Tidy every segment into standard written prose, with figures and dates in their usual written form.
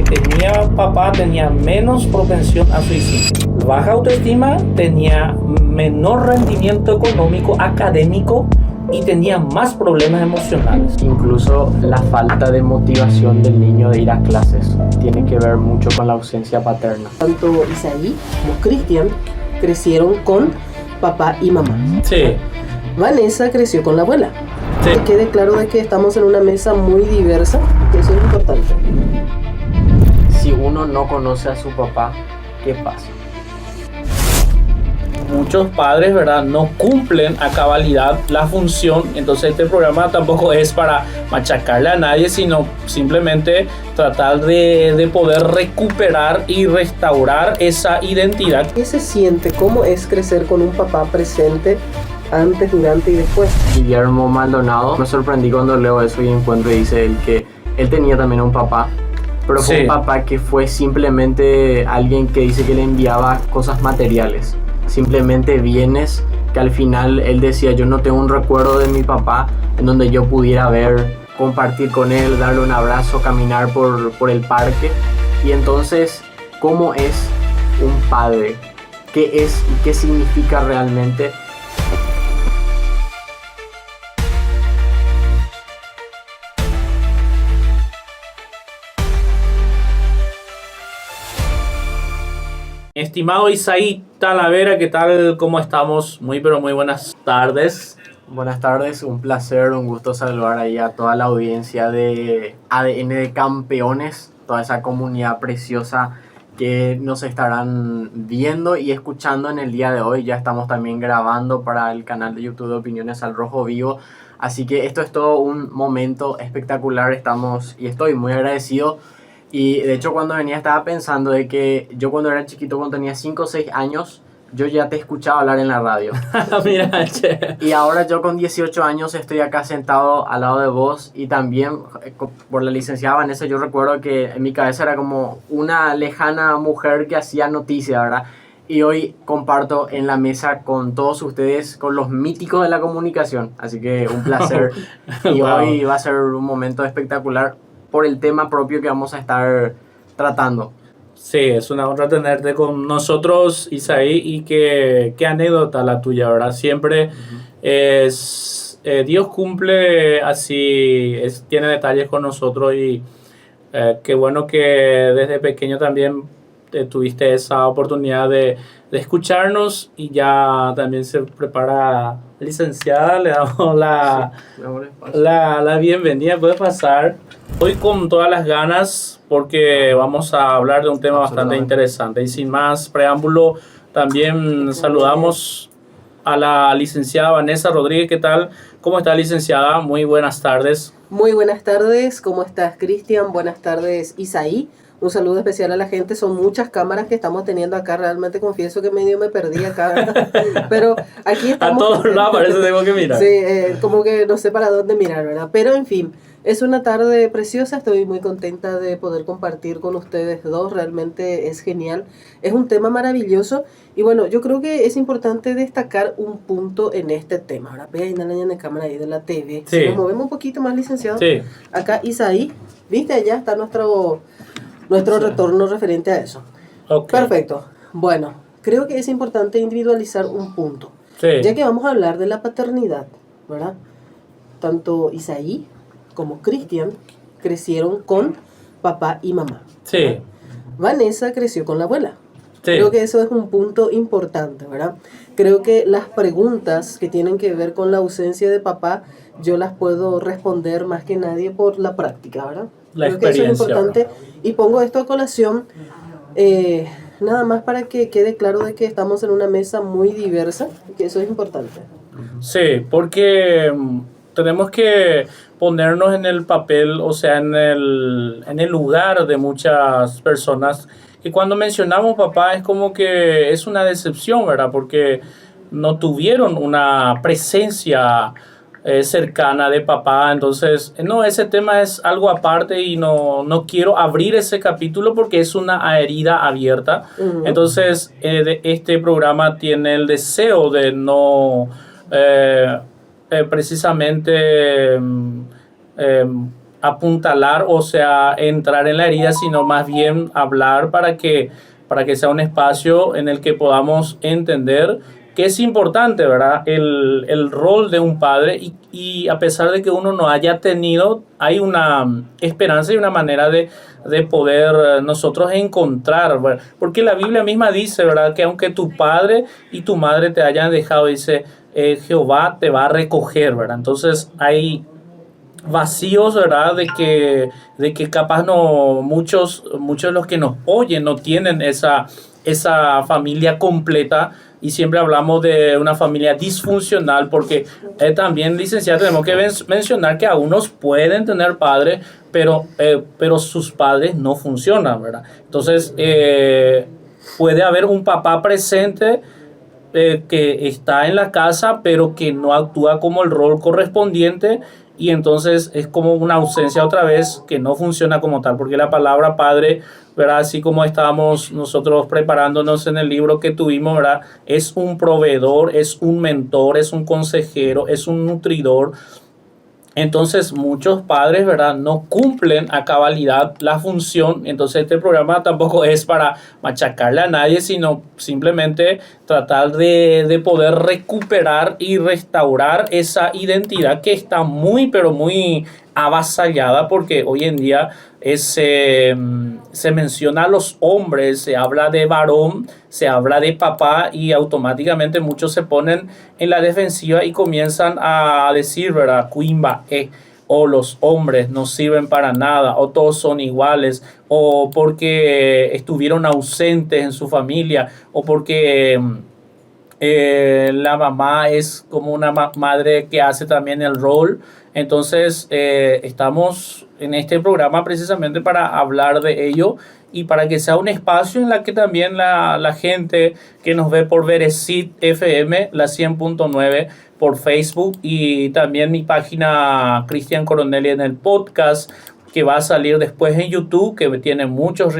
que tenía papá tenía menos propensión a suicidio. Baja autoestima, tenía menor rendimiento económico, académico y tenía más problemas emocionales. Incluso la falta de motivación del niño de ir a clases tiene que ver mucho con la ausencia paterna. Tanto Isaí como Cristian crecieron con papá y mamá. Sí. Vanessa creció con la abuela. Sí. Que quede claro de que estamos en una mesa muy diversa, que eso es importante. Si uno no conoce a su papá, ¿qué pasa? Muchos padres, ¿verdad?, no cumplen a cabalidad la función. Entonces este programa tampoco es para machacarle a nadie, sino simplemente tratar de poder recuperar y restaurar esa identidad. ¿Qué se siente? ¿Cómo es crecer con un papá presente antes, durante y después? Guillermo Maldonado, me sorprendí cuando leo eso y encuentro y dice él que él tenía también un papá, pero fue Sí. un papá que fue simplemente alguien que dice que le enviaba cosas materiales, simplemente bienes, que al final él decía, yo no tengo un recuerdo de mi papá en donde yo pudiera ver, compartir con él, darle un abrazo, caminar por el parque. Y entonces, ¿cómo es un padre? ¿Qué es y qué significa realmente? Estimado Isaí Talavera, ¿qué tal? ¿Cómo estamos? Muy pero muy buenas tardes. Buenas tardes, un placer, un gusto saludar ahí a toda la audiencia de ADN de Campeones, toda esa comunidad preciosa que nos estarán viendo y escuchando en el día de hoy. Ya estamos también grabando para el canal de YouTube de Opiniones al Rojo Vivo, así que esto es todo un momento espectacular, estoy muy agradecido. Y de hecho cuando venía estaba pensando de que yo cuando era chiquito, cuando tenía 5 o 6 años, yo ya te escuchaba hablar en la radio. Mira, che. Y ahora yo con 18 años estoy acá sentado al lado de vos y también por la licenciada Vanessa, yo recuerdo que en mi cabeza era como una lejana mujer que hacía noticias, ¿verdad? Y hoy comparto en la mesa con todos ustedes, con los míticos de la comunicación. Así que un placer. Y Wow. hoy va a ser un momento espectacular por el tema propio que vamos a estar tratando. Sí, es una honra tenerte con nosotros, Isaí, y qué anécdota la tuya, ¿verdad? Siempre es... Dios cumple así, tiene detalles con nosotros y qué bueno que desde pequeño también tuviste esa oportunidad de escucharnos y ya también se prepara licenciada, le damos la bienvenida, puede pasar. Hoy con todas las ganas porque vamos a hablar de un tema bastante interesante y sin más preámbulo también saludamos a la licenciada Vanessa Rodríguez. ¿Qué tal? ¿Cómo está, licenciada? Muy buenas tardes. Muy buenas tardes, ¿cómo estás, Cristian? Buenas tardes, Isaí. Un saludo especial a la gente. Son muchas cámaras que estamos teniendo acá. Realmente confieso que medio me perdí acá, ¿verdad? Pero aquí estamos. A todos lados parece que tengo que mirar. Sí, como que no sé para dónde mirar, ¿verdad? Pero en fin, es una tarde preciosa. Estoy muy contenta de poder compartir con ustedes dos. Realmente es genial. Es un tema maravilloso. Y bueno, yo creo que es importante destacar un punto en este tema. Ahora ve ahí en la cámara ahí de la TV. Sí. Si nos movemos un poquito más, licenciado. Sí. Acá Isaí, ¿viste? Allá está nuestro retorno referente a eso. Okay. Perfecto. Bueno, creo que es importante individualizar un punto. Sí. Ya que vamos a hablar de la paternidad, ¿verdad? Tanto Isaí como Cristian crecieron con papá y mamá. Sí. Vanessa creció con la abuela. Sí. Creo que eso es un punto importante, ¿verdad? Creo que las preguntas que tienen que ver con la ausencia de papá, yo las puedo responder más que nadie por la práctica, ¿verdad? La Creo que eso es experiencia, importante. Y pongo esto a colación, nada más para que quede claro de que estamos en una mesa muy diversa, que eso es importante. Sí, porque tenemos que ponernos en el papel, o sea, en el lugar de muchas personas. Y cuando mencionamos papá es como que es una decepción, ¿verdad? Porque no tuvieron una presencia cercana de papá. Entonces, no, ese tema es algo aparte y no quiero abrir ese capítulo porque es una herida abierta. Uh-huh. Entonces, este programa tiene el deseo de no precisamente apuntalar, o sea, entrar en la herida, sino más bien hablar para que sea un espacio en el que podamos entender que es importante, ¿verdad? El rol de un padre y a pesar de que uno no haya tenido, hay una esperanza y una manera de poder nosotros encontrar, ¿verdad? Porque la Biblia misma dice, ¿verdad? Que aunque tu padre y tu madre te hayan dejado, dice, Jehová te va a recoger, ¿verdad? Entonces hay vacíos, ¿verdad? De que capaz no, muchos de los que nos oyen no tienen esa familia completa y siempre hablamos de una familia disfuncional porque también, licenciado, tenemos que mencionar que algunos pueden tener padres, pero sus padres no funcionan, ¿verdad? Entonces, puede haber un papá presente que está en la casa, pero que no actúa como el rol correspondiente y entonces es como una ausencia otra vez que no funciona como tal, porque la palabra padre, ¿verdad? Así como estábamos nosotros preparándonos en el libro que tuvimos, ¿verdad? Es un proveedor, es un mentor, es un consejero, es un nutridor. Entonces muchos padres, ¿verdad?, no cumplen a cabalidad la función. Entonces este programa tampoco es para machacarle a nadie, sino simplemente tratar de poder recuperar y restaurar esa identidad que está muy, pero muy avasallada, porque hoy en día se menciona a los hombres, se habla de varón, se habla de papá y automáticamente muchos se ponen en la defensiva y comienzan a decir, ¿verdad? Cuimba, o los hombres no sirven para nada, o todos son iguales, o porque estuvieron ausentes en su familia, o porque la mamá es como una madre que hace también el rol. Entonces, estamos en este programa precisamente para hablar de ello y para que sea un espacio en la que también la gente que nos ve por Beresit FM, la 100.9, por Facebook y también mi página Cristian Coronelli en el podcast, que va a salir después en YouTube, que tiene muchos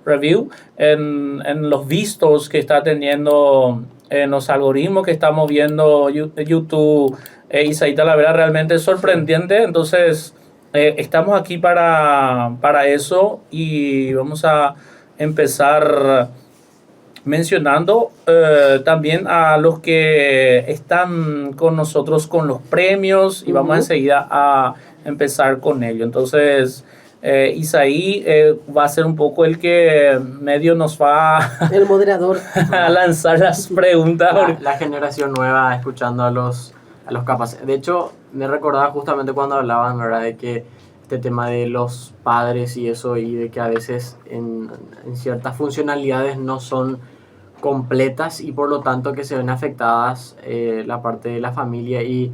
reviews en los vistos que está teniendo en los algoritmos que estamos viendo YouTube. Isaí Talavera realmente es sorprendente. Entonces estamos aquí para eso y vamos a empezar mencionando también a los que están con nosotros con los premios y vamos enseguida a empezar con ello. Entonces, Isaí va a ser un poco el que medio nos va el moderador a lanzar las preguntas. La generación nueva escuchando a los capaces. De hecho, me recordaba justamente cuando hablaban, ¿verdad?, de que este tema de los padres y eso, y de que a veces en ciertas funcionalidades no son completas y por lo tanto que se ven afectadas la parte de la familia. Y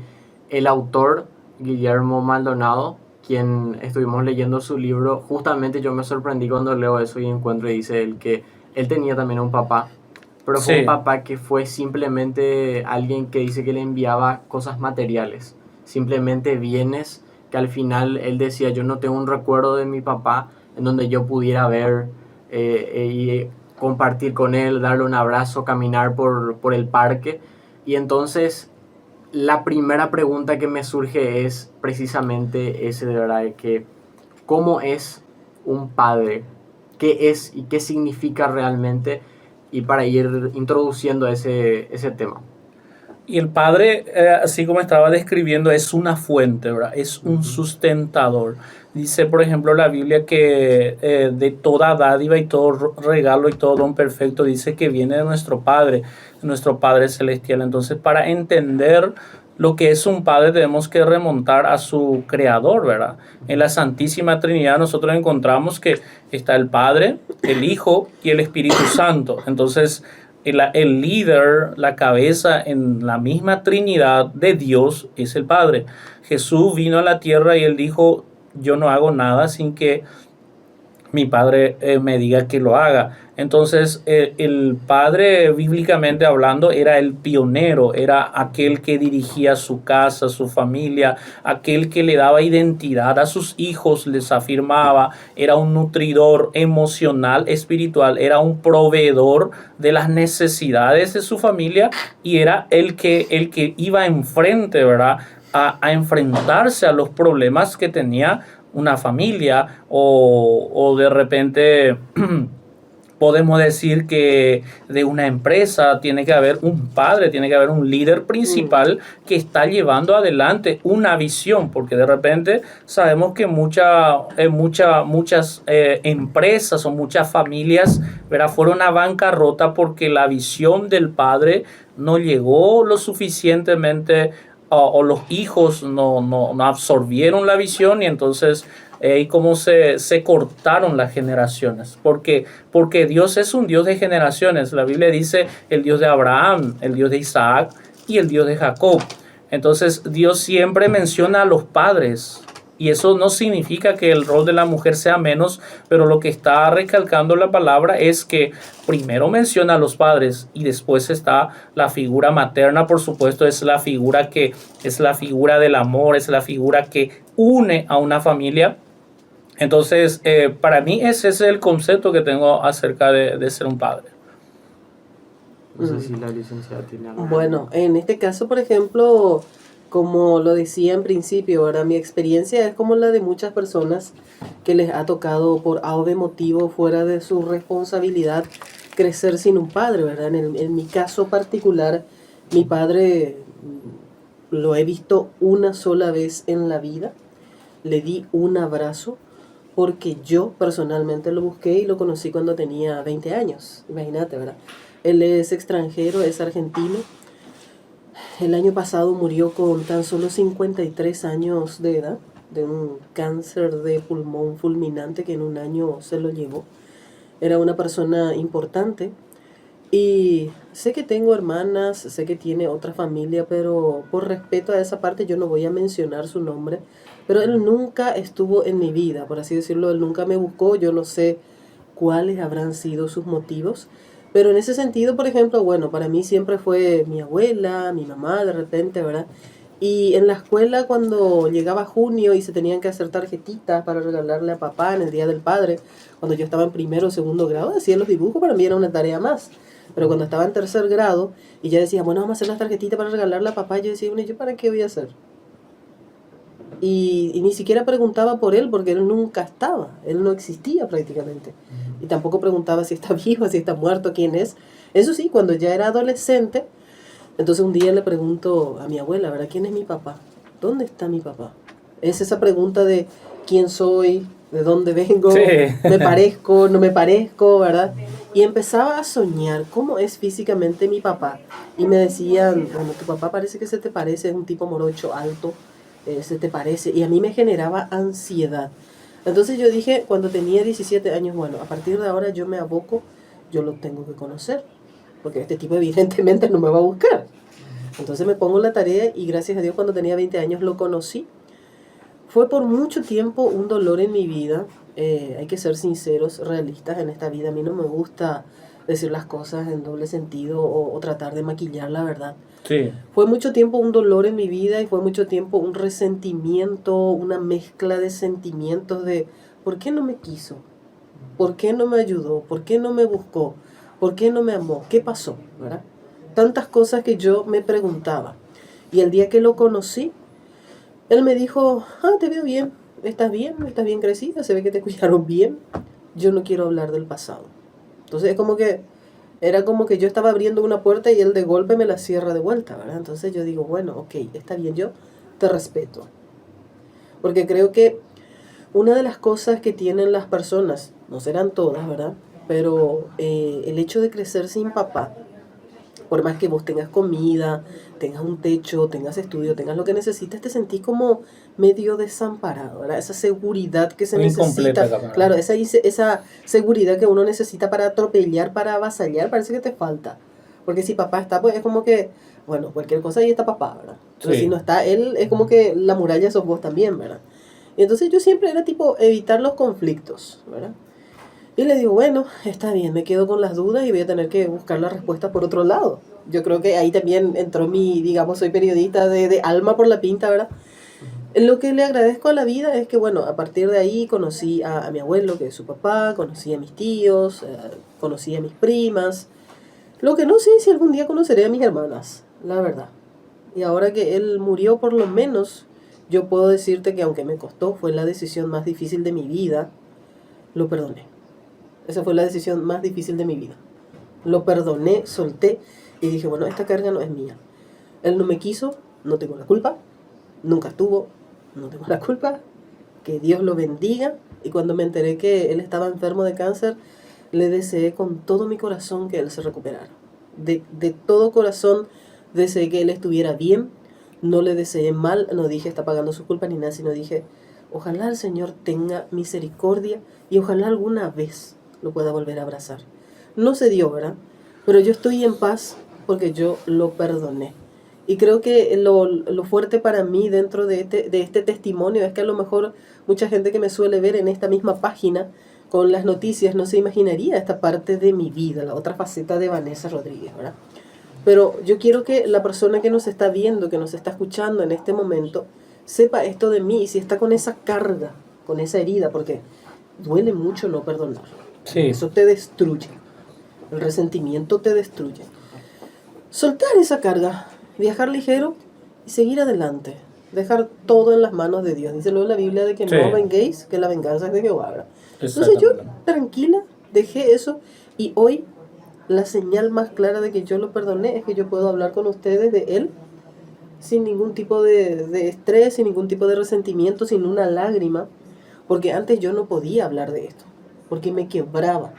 el autor, Guillermo Maldonado, quien estuvimos leyendo su libro, justamente yo me sorprendí cuando leo eso y encuentro y dice él que él tenía también un papá, pero fue un papá que fue simplemente alguien que dice que le enviaba cosas materiales, simplemente bienes, que al final él decía, yo no tengo un recuerdo de mi papá en donde yo pudiera ver y compartir con él, darle un abrazo, caminar por el parque. Y entonces la primera pregunta que me surge es precisamente ese, de verdad, de que ¿cómo es un padre? ¿Qué es y qué significa realmente? Y para ir introduciendo ese tema. Y el padre, así como estaba describiendo, es una fuente, ¿verdad? Es un sustentador. Dice, por ejemplo, la Biblia que de toda dádiva y todo regalo y todo don perfecto, dice que viene de nuestro Padre Celestial. Entonces, para entender lo que es un padre, tenemos que remontar a su creador, ¿verdad? En la Santísima Trinidad nosotros encontramos que está el Padre, el Hijo y el Espíritu Santo. Entonces, el líder, la cabeza en la misma Trinidad de Dios es el Padre. Jesús vino a la tierra y él dijo, yo no hago nada sin que mi Padre me diga que lo haga. Entonces, el Padre, bíblicamente hablando, era el pionero, era aquel que dirigía su casa, su familia, aquel que le daba identidad a sus hijos, les afirmaba, era un nutridor emocional, espiritual, era un proveedor de las necesidades de su familia y era el que iba enfrente, ¿verdad?, a enfrentarse a los problemas que tenía una familia o de repente podemos decir que de una empresa tiene que haber un padre, tiene que haber un líder principal que está llevando adelante una visión, porque de repente sabemos que muchas empresas o muchas familias, ¿verdad?, fueron a bancarrota porque la visión del padre no llegó lo suficientemente o los hijos no absorbieron la visión y entonces y cómo se cortaron las generaciones. Porque Dios es un Dios de generaciones. La Biblia dice el Dios de Abraham, el Dios de Isaac y el Dios de Jacob. Entonces Dios siempre menciona a los padres. Y eso no significa que el rol de la mujer sea menos, pero lo que está recalcando la palabra es que primero menciona a los padres y después está la figura materna, por supuesto, es la figura del amor, es la figura que une a una familia. Entonces, para mí ese es el concepto que tengo acerca de ser un padre. No sé si la licenciada tiene algo. Bueno, en este caso, por ejemplo, como lo decía en principio, ahora mi experiencia es como la de muchas personas que les ha tocado por A o B motivo fuera de su responsabilidad crecer sin un padre, ¿verdad? En mi caso particular, mi padre lo he visto una sola vez en la vida, le di un abrazo porque yo personalmente lo busqué y lo conocí cuando tenía 20 años, imagínate, ¿verdad? Él es extranjero, es argentino. El año pasado murió con tan solo 53 años de edad, de un cáncer de pulmón fulminante que en un año se lo llevó. Era una persona importante y sé que tengo hermanas, sé que tiene otra familia, pero por respeto a esa parte yo no voy a mencionar su nombre. Pero él nunca estuvo en mi vida, por así decirlo, él nunca me buscó, yo no sé cuáles habrán sido sus motivos. Pero en ese sentido, por ejemplo, bueno, para mí siempre fue mi abuela, mi mamá de repente, ¿verdad? Y en la escuela cuando llegaba junio y se tenían que hacer tarjetitas para regalarle a papá en el Día del Padre, cuando yo estaba en primero o segundo grado, hacía los dibujos, para mí era una tarea más. Pero cuando estaba en tercer grado y ya decía, bueno, vamos a hacer las tarjetitas para regalarle a papá, yo decía, bueno, ¿yo para qué voy a hacer? Y ni siquiera preguntaba por él porque él nunca estaba, él no existía prácticamente. Y tampoco preguntaba si está vivo, si está muerto, quién es. Eso sí, cuando ya era adolescente, entonces un día le pregunto a mi abuela, ¿verdad? ¿Quién es mi papá? ¿Dónde está mi papá? Es esa pregunta de quién soy, de dónde vengo, Sí. me parezco, no me parezco, ¿verdad? Y empezaba a soñar cómo es físicamente mi papá. Y me decían, bueno, tu papá parece que se te parece, es un tipo morocho, alto, se te parece. Y a mí me generaba ansiedad. Entonces yo dije, cuando tenía 17 años, bueno, a partir de ahora yo me aboco, yo lo tengo que conocer, porque este tipo evidentemente no me va a buscar. Entonces me pongo la tarea y gracias a Dios cuando tenía 20 años lo conocí. Fue por mucho tiempo un dolor en mi vida, hay que ser sinceros, realistas en esta vida. A mí no me gusta decir las cosas en doble sentido o tratar de maquillar la verdad. Sí. Fue mucho tiempo un dolor en mi vida y fue mucho tiempo un resentimiento, una mezcla de sentimientos de ¿por qué no me quiso? ¿Por qué no me ayudó? ¿Por qué no me buscó? ¿Por qué no me amó? ¿Qué pasó? ¿Verdad? Tantas cosas que yo me preguntaba. Y el día que lo conocí, él me dijo, te veo bien, estás bien crecida, se ve que te cuidaron bien. Yo no quiero hablar del pasado. Entonces es como que era como que yo estaba abriendo una puerta y él de golpe me la cierra de vuelta, ¿verdad? Entonces yo digo, bueno, ok, está bien, yo te respeto. Porque creo que una de las cosas que tienen las personas, no serán todas, ¿verdad? Pero el hecho de crecer sin papá, por más que vos tengas comida, tengas un techo, tengas estudio, tengas lo que necesitas, te sentís como medio desamparado, ¿verdad? Esa seguridad que se necesita, claro, esa seguridad que uno necesita para atropellar, para avasallar, parece que te falta. Porque si papá está, pues es como que, bueno, cualquier cosa ahí está papá, ¿verdad? Entonces si no está él, es como que la muralla sos vos también, ¿verdad? Y entonces yo siempre era tipo evitar los conflictos, ¿verdad? Y le digo, bueno, está bien, me quedo con las dudas y voy a tener que buscar la respuesta por otro lado. Yo creo que ahí también entró mi, digamos, soy periodista de alma por la pinta, ¿verdad? Lo que le agradezco a la vida es que, bueno, a partir de ahí conocí a mi abuelo, que es su papá, conocí a mis tíos, conocí a mis primas. Lo que no sé es si algún día conoceré a mis hermanas, la verdad. Y ahora que él murió, por lo menos, yo puedo decirte que aunque me costó, fue la decisión más difícil de mi vida, lo perdoné. Esa fue la decisión más difícil de mi vida. Lo perdoné, solté y dije, bueno, esta carga no es mía. Él no me quiso, no tengo la culpa. Nunca estuvo, no tengo la culpa. Que Dios lo bendiga. Y cuando me enteré que él estaba enfermo de cáncer, le deseé con todo mi corazón que él se recuperara. De todo corazón deseé que él estuviera bien. No le deseé mal, no dije está pagando su culpa ni nada, sino dije, ojalá el Señor tenga misericordia y ojalá alguna vez lo pueda volver a abrazar. No se dio, ¿verdad? Pero yo estoy en paz porque yo lo perdoné. Y creo que lo fuerte para mí dentro de este testimonio es que a lo mejor mucha gente que me suele ver en esta misma página con las noticias no se imaginaría esta parte de mi vida, la otra faceta de Vanessa Rodríguez, ¿verdad? Pero yo quiero que la persona que nos está viendo, que nos está escuchando en este momento, sepa esto de mí y si está con esa carga, con esa herida, porque duele mucho no perdonar. Sí. Eso te destruye. El resentimiento te destruye. Soltar esa carga, viajar ligero y seguir adelante. Dejar todo en las manos de Dios. Dice luego la Biblia de que Sí. no venguéis, que la venganza es de Jehová, ¿verdad? Entonces yo, tranquila, dejé eso y hoy la señal más clara de que yo lo perdoné es que yo puedo hablar con ustedes de él sin ningún tipo de estrés, sin ningún tipo de resentimiento, sin una lágrima, porque antes yo no podía hablar de esto, porque me quebraba,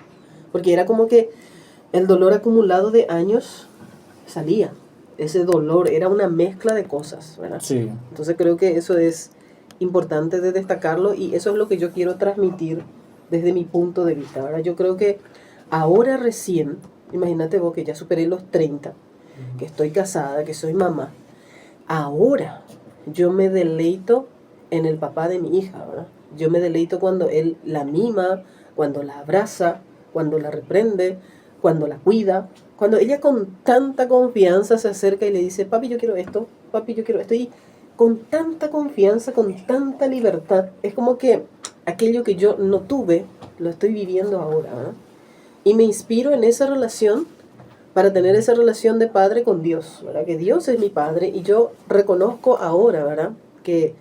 porque era como que el dolor acumulado de años salía, ese dolor era una mezcla de cosas, ¿verdad? Sí. Entonces creo que eso es importante de destacarlo y eso es lo que yo quiero transmitir desde mi punto de vista. Ahora yo creo que ahora recién, imagínate vos que ya superé los 30, que estoy casada, que soy mamá, ahora yo me deleito en el papá de mi hija, ¿verdad? Yo me deleito cuando él la mima, cuando la abraza, cuando la reprende, cuando la cuida, cuando ella con tanta confianza se acerca y le dice, papi, yo quiero esto, papi, yo quiero esto, y con tanta confianza, con tanta libertad, es como que aquello que yo no tuve, lo estoy viviendo ahora, ¿verdad? Y me inspiro en esa relación para tener esa relación de padre con Dios, ¿verdad? Que Dios es mi padre y yo reconozco ahora, ¿verdad? Que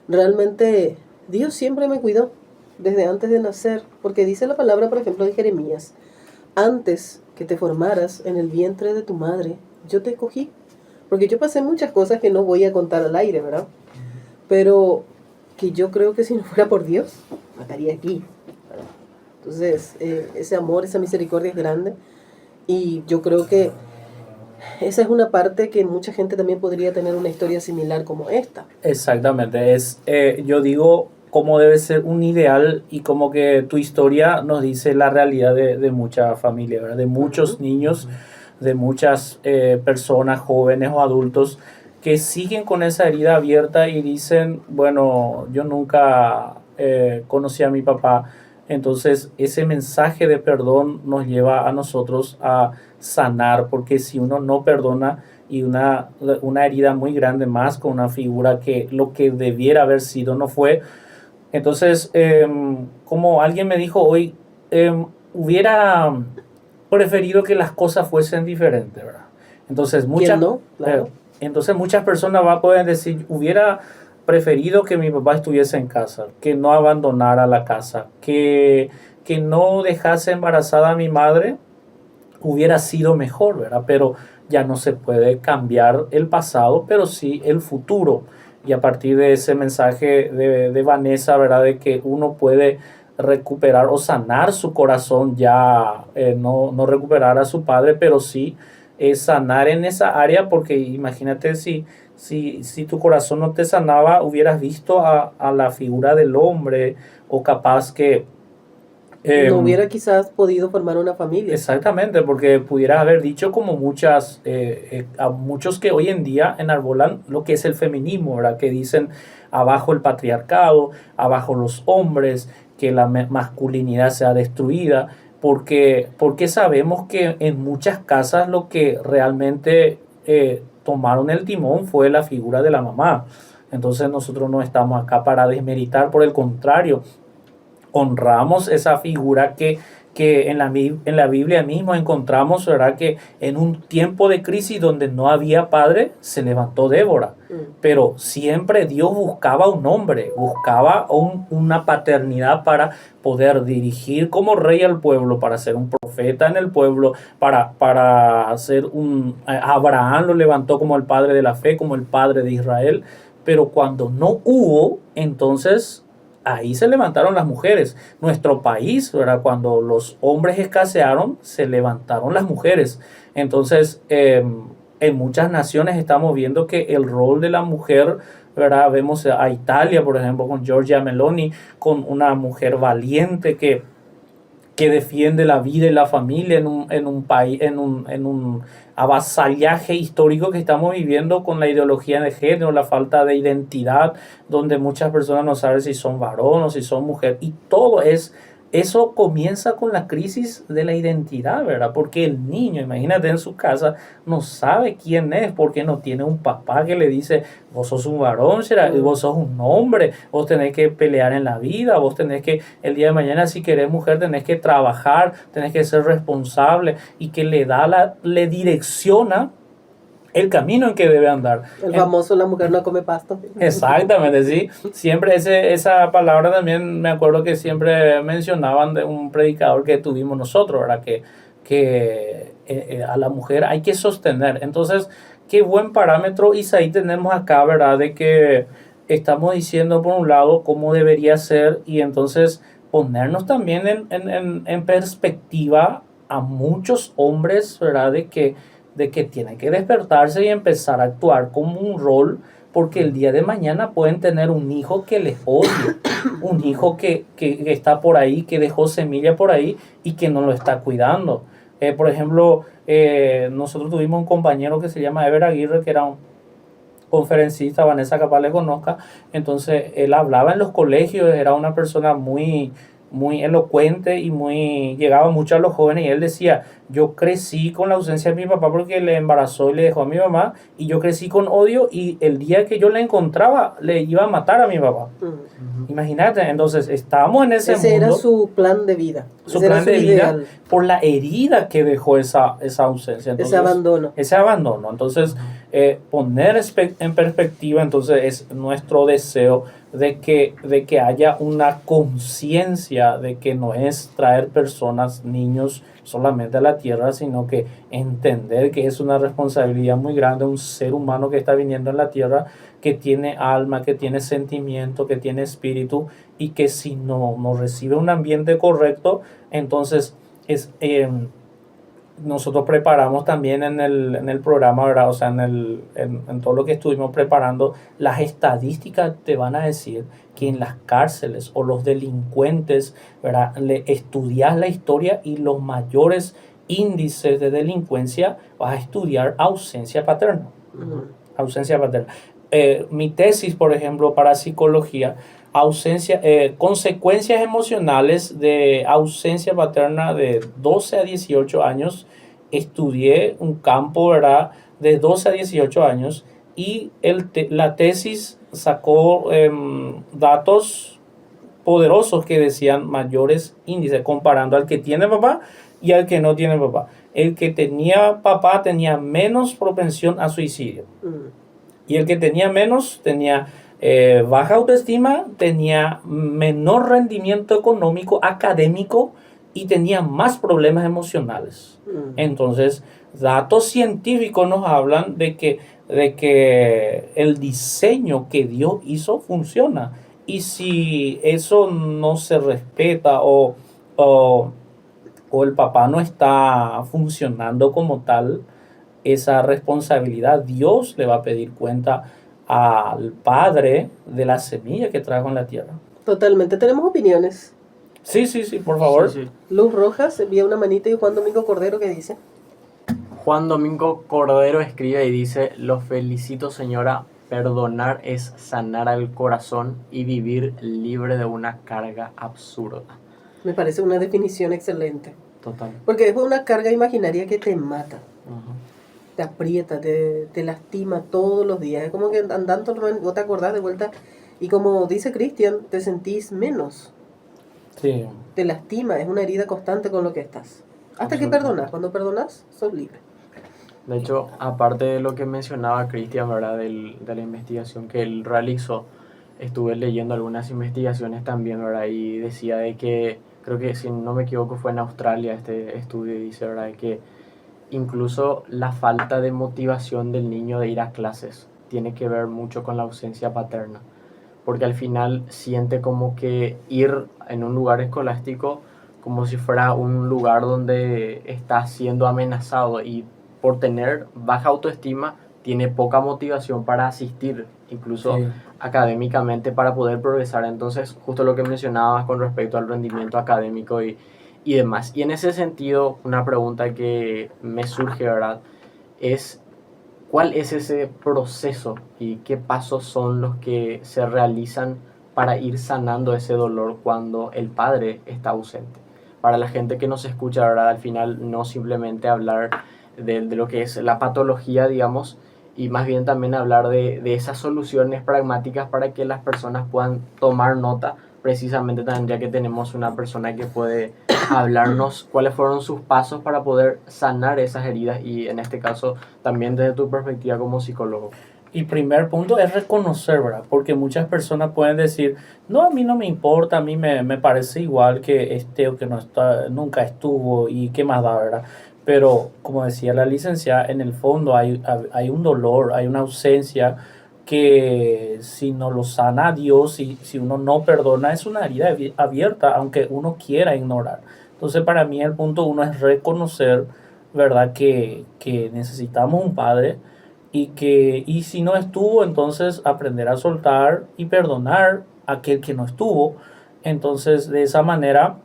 realmente Dios siempre me cuidó desde antes de nacer, porque dice la palabra, por ejemplo, de Jeremías, antes que te formaras en el vientre de tu madre, yo te escogí, porque yo pasé muchas cosas que no voy a contar al aire, ¿verdad? Pero que yo creo que si no fuera por Dios, no estaría aquí, ¿verdad? Entonces, ese amor, esa misericordia es grande y yo creo que esa es una parte que mucha gente también podría tener una historia similar como esta. Exactamente, yo digo cómo debe ser un ideal y como que tu historia nos dice la realidad de mucha familia, ¿verdad? De muchos niños, de muchas personas, jóvenes o adultos que siguen con esa herida abierta y dicen, bueno, yo nunca conocí a mi papá. Entonces ese mensaje de perdón nos lleva a nosotros a sanar, porque si uno no perdona y una herida muy grande más con una figura que lo que debiera haber sido no fue, entonces como alguien me dijo hoy, hubiera preferido que las cosas fuesen diferentes, ¿verdad? Entonces ¿Quién no? Claro. entonces muchas personas van a poder decir, hubiera preferido que mi papá estuviese en casa, que no abandonara la casa, que no dejase embarazada a mi madre, hubiera sido mejor, ¿verdad? Pero ya no se puede cambiar el pasado, pero sí el futuro. Y a partir de ese mensaje de Vanessa, ¿verdad? De que uno puede recuperar o sanar su corazón, ya no recuperar a su padre, pero sí sanar en esa área, porque imagínate si tu corazón no te sanaba, hubieras visto a la figura del hombre o capaz que no hubiera quizás podido formar una familia. Exactamente, porque pudieras haber dicho como a muchos que hoy en día enarbolan lo que es el feminismo, ¿verdad? Que dicen abajo el patriarcado, abajo los hombres, que la masculinidad sea destruida, porque sabemos que en muchas casas lo que realmente tomaron el timón fue la figura de la mamá. Entonces nosotros no estamos acá para desmeritar, por el contrario, honramos esa figura que que en la Biblia mismo encontramos, ¿verdad?, que en un tiempo de crisis donde no había padre, se levantó Débora. Pero siempre Dios buscaba un hombre, buscaba una paternidad para poder dirigir como rey al pueblo, para ser un profeta en el pueblo, para hacer Abraham lo levantó como el padre de la fe, como el padre de Israel. Pero cuando no hubo, entonces ahí se levantaron las mujeres. Nuestro país, ¿verdad?, cuando los hombres escasearon, se levantaron las mujeres. Entonces, en muchas naciones estamos viendo que el rol de la mujer, ¿verdad? Vemos a Italia, por ejemplo, con Giorgia Meloni, con una mujer valiente que defiende la vida y la familia en un país, en un avasallaje histórico que estamos viviendo con la ideología de género, la falta de identidad, donde muchas personas no saben si son varón o si son mujer, y eso comienza con la crisis de la identidad, ¿verdad? Porque el niño, imagínate, en su casa no sabe quién es, porque no tiene un papá que le dice, vos sos un varón, vos sos un hombre, vos tenés que pelear en la vida, vos tenés que, el día de mañana, si querés mujer, tenés que trabajar, tenés que ser responsable, y que le direcciona el camino en que debe andar. El famoso la mujer no come pasto. Exactamente, sí. Siempre esa palabra también me acuerdo que siempre mencionaban de un predicador que tuvimos nosotros, ¿verdad? Que a la mujer hay que sostener. Entonces, qué buen parámetro, Isaí, tenemos acá, ¿verdad? De que estamos diciendo por un lado cómo debería ser, y entonces ponernos también en perspectiva a muchos hombres, ¿verdad? De que tienen que despertarse y empezar a actuar como un rol, porque el día de mañana pueden tener un hijo que les odie, un hijo que está por ahí, que dejó semilla por ahí y que no lo está cuidando. Por ejemplo, nosotros tuvimos un compañero que se llama Ever Aguirre, que era un conferencista, Vanessa capaz le conozca. Entonces él hablaba en los colegios, era una persona muy elocuente y llegaba mucho a los jóvenes, y él decía, yo crecí con la ausencia de mi papá porque le embarazó y le dejó a mi mamá, y yo crecí con odio, y el día que yo la encontraba le iba a matar a mi papá. Imagínate, entonces estábamos en ese mundo. Ese era su plan de vida. Su plan de vida por la herida que dejó esa ausencia. Entonces, ese abandono. Entonces, poner en perspectiva, entonces, es nuestro deseo de que haya una conciencia de que no es traer personas, niños, solamente a la tierra, sino que entender que es una responsabilidad muy grande un ser humano que está viniendo en la tierra, que tiene alma, que tiene sentimiento, que tiene espíritu, y que si no recibe un ambiente correcto, entonces nosotros preparamos también en el programa, ¿verdad? O sea, en todo lo que estuvimos preparando, las estadísticas te van a decir que en las cárceles o los delincuentes, ¿verdad?, estudias la historia, y los mayores índices de delincuencia vas a estudiar ausencia paterna. Ausencia paterna. Mi tesis, por ejemplo, para psicología, consecuencias emocionales de ausencia paterna de 12 a 18 años. Estudié un campo, ¿verdad?, de 12 a 18 años, y la tesis sacó datos poderosos que decían mayores índices, comparando al que tiene papá y al que no tiene papá. El que tenía papá tenía menos propensión a suicidio. Y el que tenía menos tenía baja autoestima, tenía menor rendimiento económico, académico, y tenía más problemas emocionales. Entonces, datos científicos nos hablan de que el diseño que Dios hizo funciona. Y si eso no se respeta, o el papá no está funcionando como tal, esa responsabilidad Dios le va a pedir cuenta al padre de la semilla que trajo en la tierra. Totalmente. Tenemos opiniones. Sí, por favor. Sí. Luz Rojas envía una manita, y Juan Domingo Cordero, ¿qué dice? Juan Domingo Cordero escribe y dice: los felicito, señora, perdonar es sanar al corazón y vivir libre de una carga absurda. Me parece una definición excelente. Total. Porque es una carga imaginaria que te mata. Te aprieta, te lastima todos los días. Es como que andando, vos te acordás de vuelta, y como dice Cristian, te sentís menos. Sí, te lastima, es una herida constante con lo que estás. Hasta que perdonas, cuando perdonas, sos libre. De hecho, aparte de lo que mencionaba Cristian, ¿verdad? De la investigación que él realizó, estuve leyendo algunas investigaciones también, ¿verdad? Y decía de que, creo que si no me equivoco fue en Australia este estudio, y dice, ¿verdad? De que incluso la falta de motivación del niño de ir a clases tiene que ver mucho con la ausencia paterna, porque al final siente como que ir en un lugar escolástico como si fuera un lugar donde está siendo amenazado, y por tener baja autoestima tiene poca motivación para asistir, incluso sí. académicamente, para poder progresar. Entonces, justo lo que mencionabas con respecto al rendimiento académico y demás. Y en ese sentido, una pregunta que me surge, ¿verdad? Es ¿cuál es ese proceso y qué pasos son los que se realizan para ir sanando ese dolor cuando el padre está ausente? Para la gente que nos escucha, ¿verdad? Al final no simplemente hablar de lo que es la patología, digamos, y más bien también hablar de esas soluciones pragmáticas para que las personas puedan tomar nota, precisamente también ya que tenemos una persona que puede hablarnos cuáles fueron sus pasos para poder sanar esas heridas, y en este caso también desde tu perspectiva como psicólogo. Y primer punto es reconocer, ¿verdad? Porque muchas personas pueden decir, no, a mí no me importa, a mí me parece igual que esté o que no está, nunca estuvo y qué más da, ¿verdad? Pero como decía la licenciada, en el fondo hay un dolor, hay una ausencia que si no lo sana Dios y si uno no perdona es una herida abierta, aunque uno quiera ignorar. Entonces para mí el punto uno es reconocer, ¿verdad? Que necesitamos un padre y si no estuvo, entonces aprender a soltar y perdonar a aquel que no estuvo. Entonces, de esa manera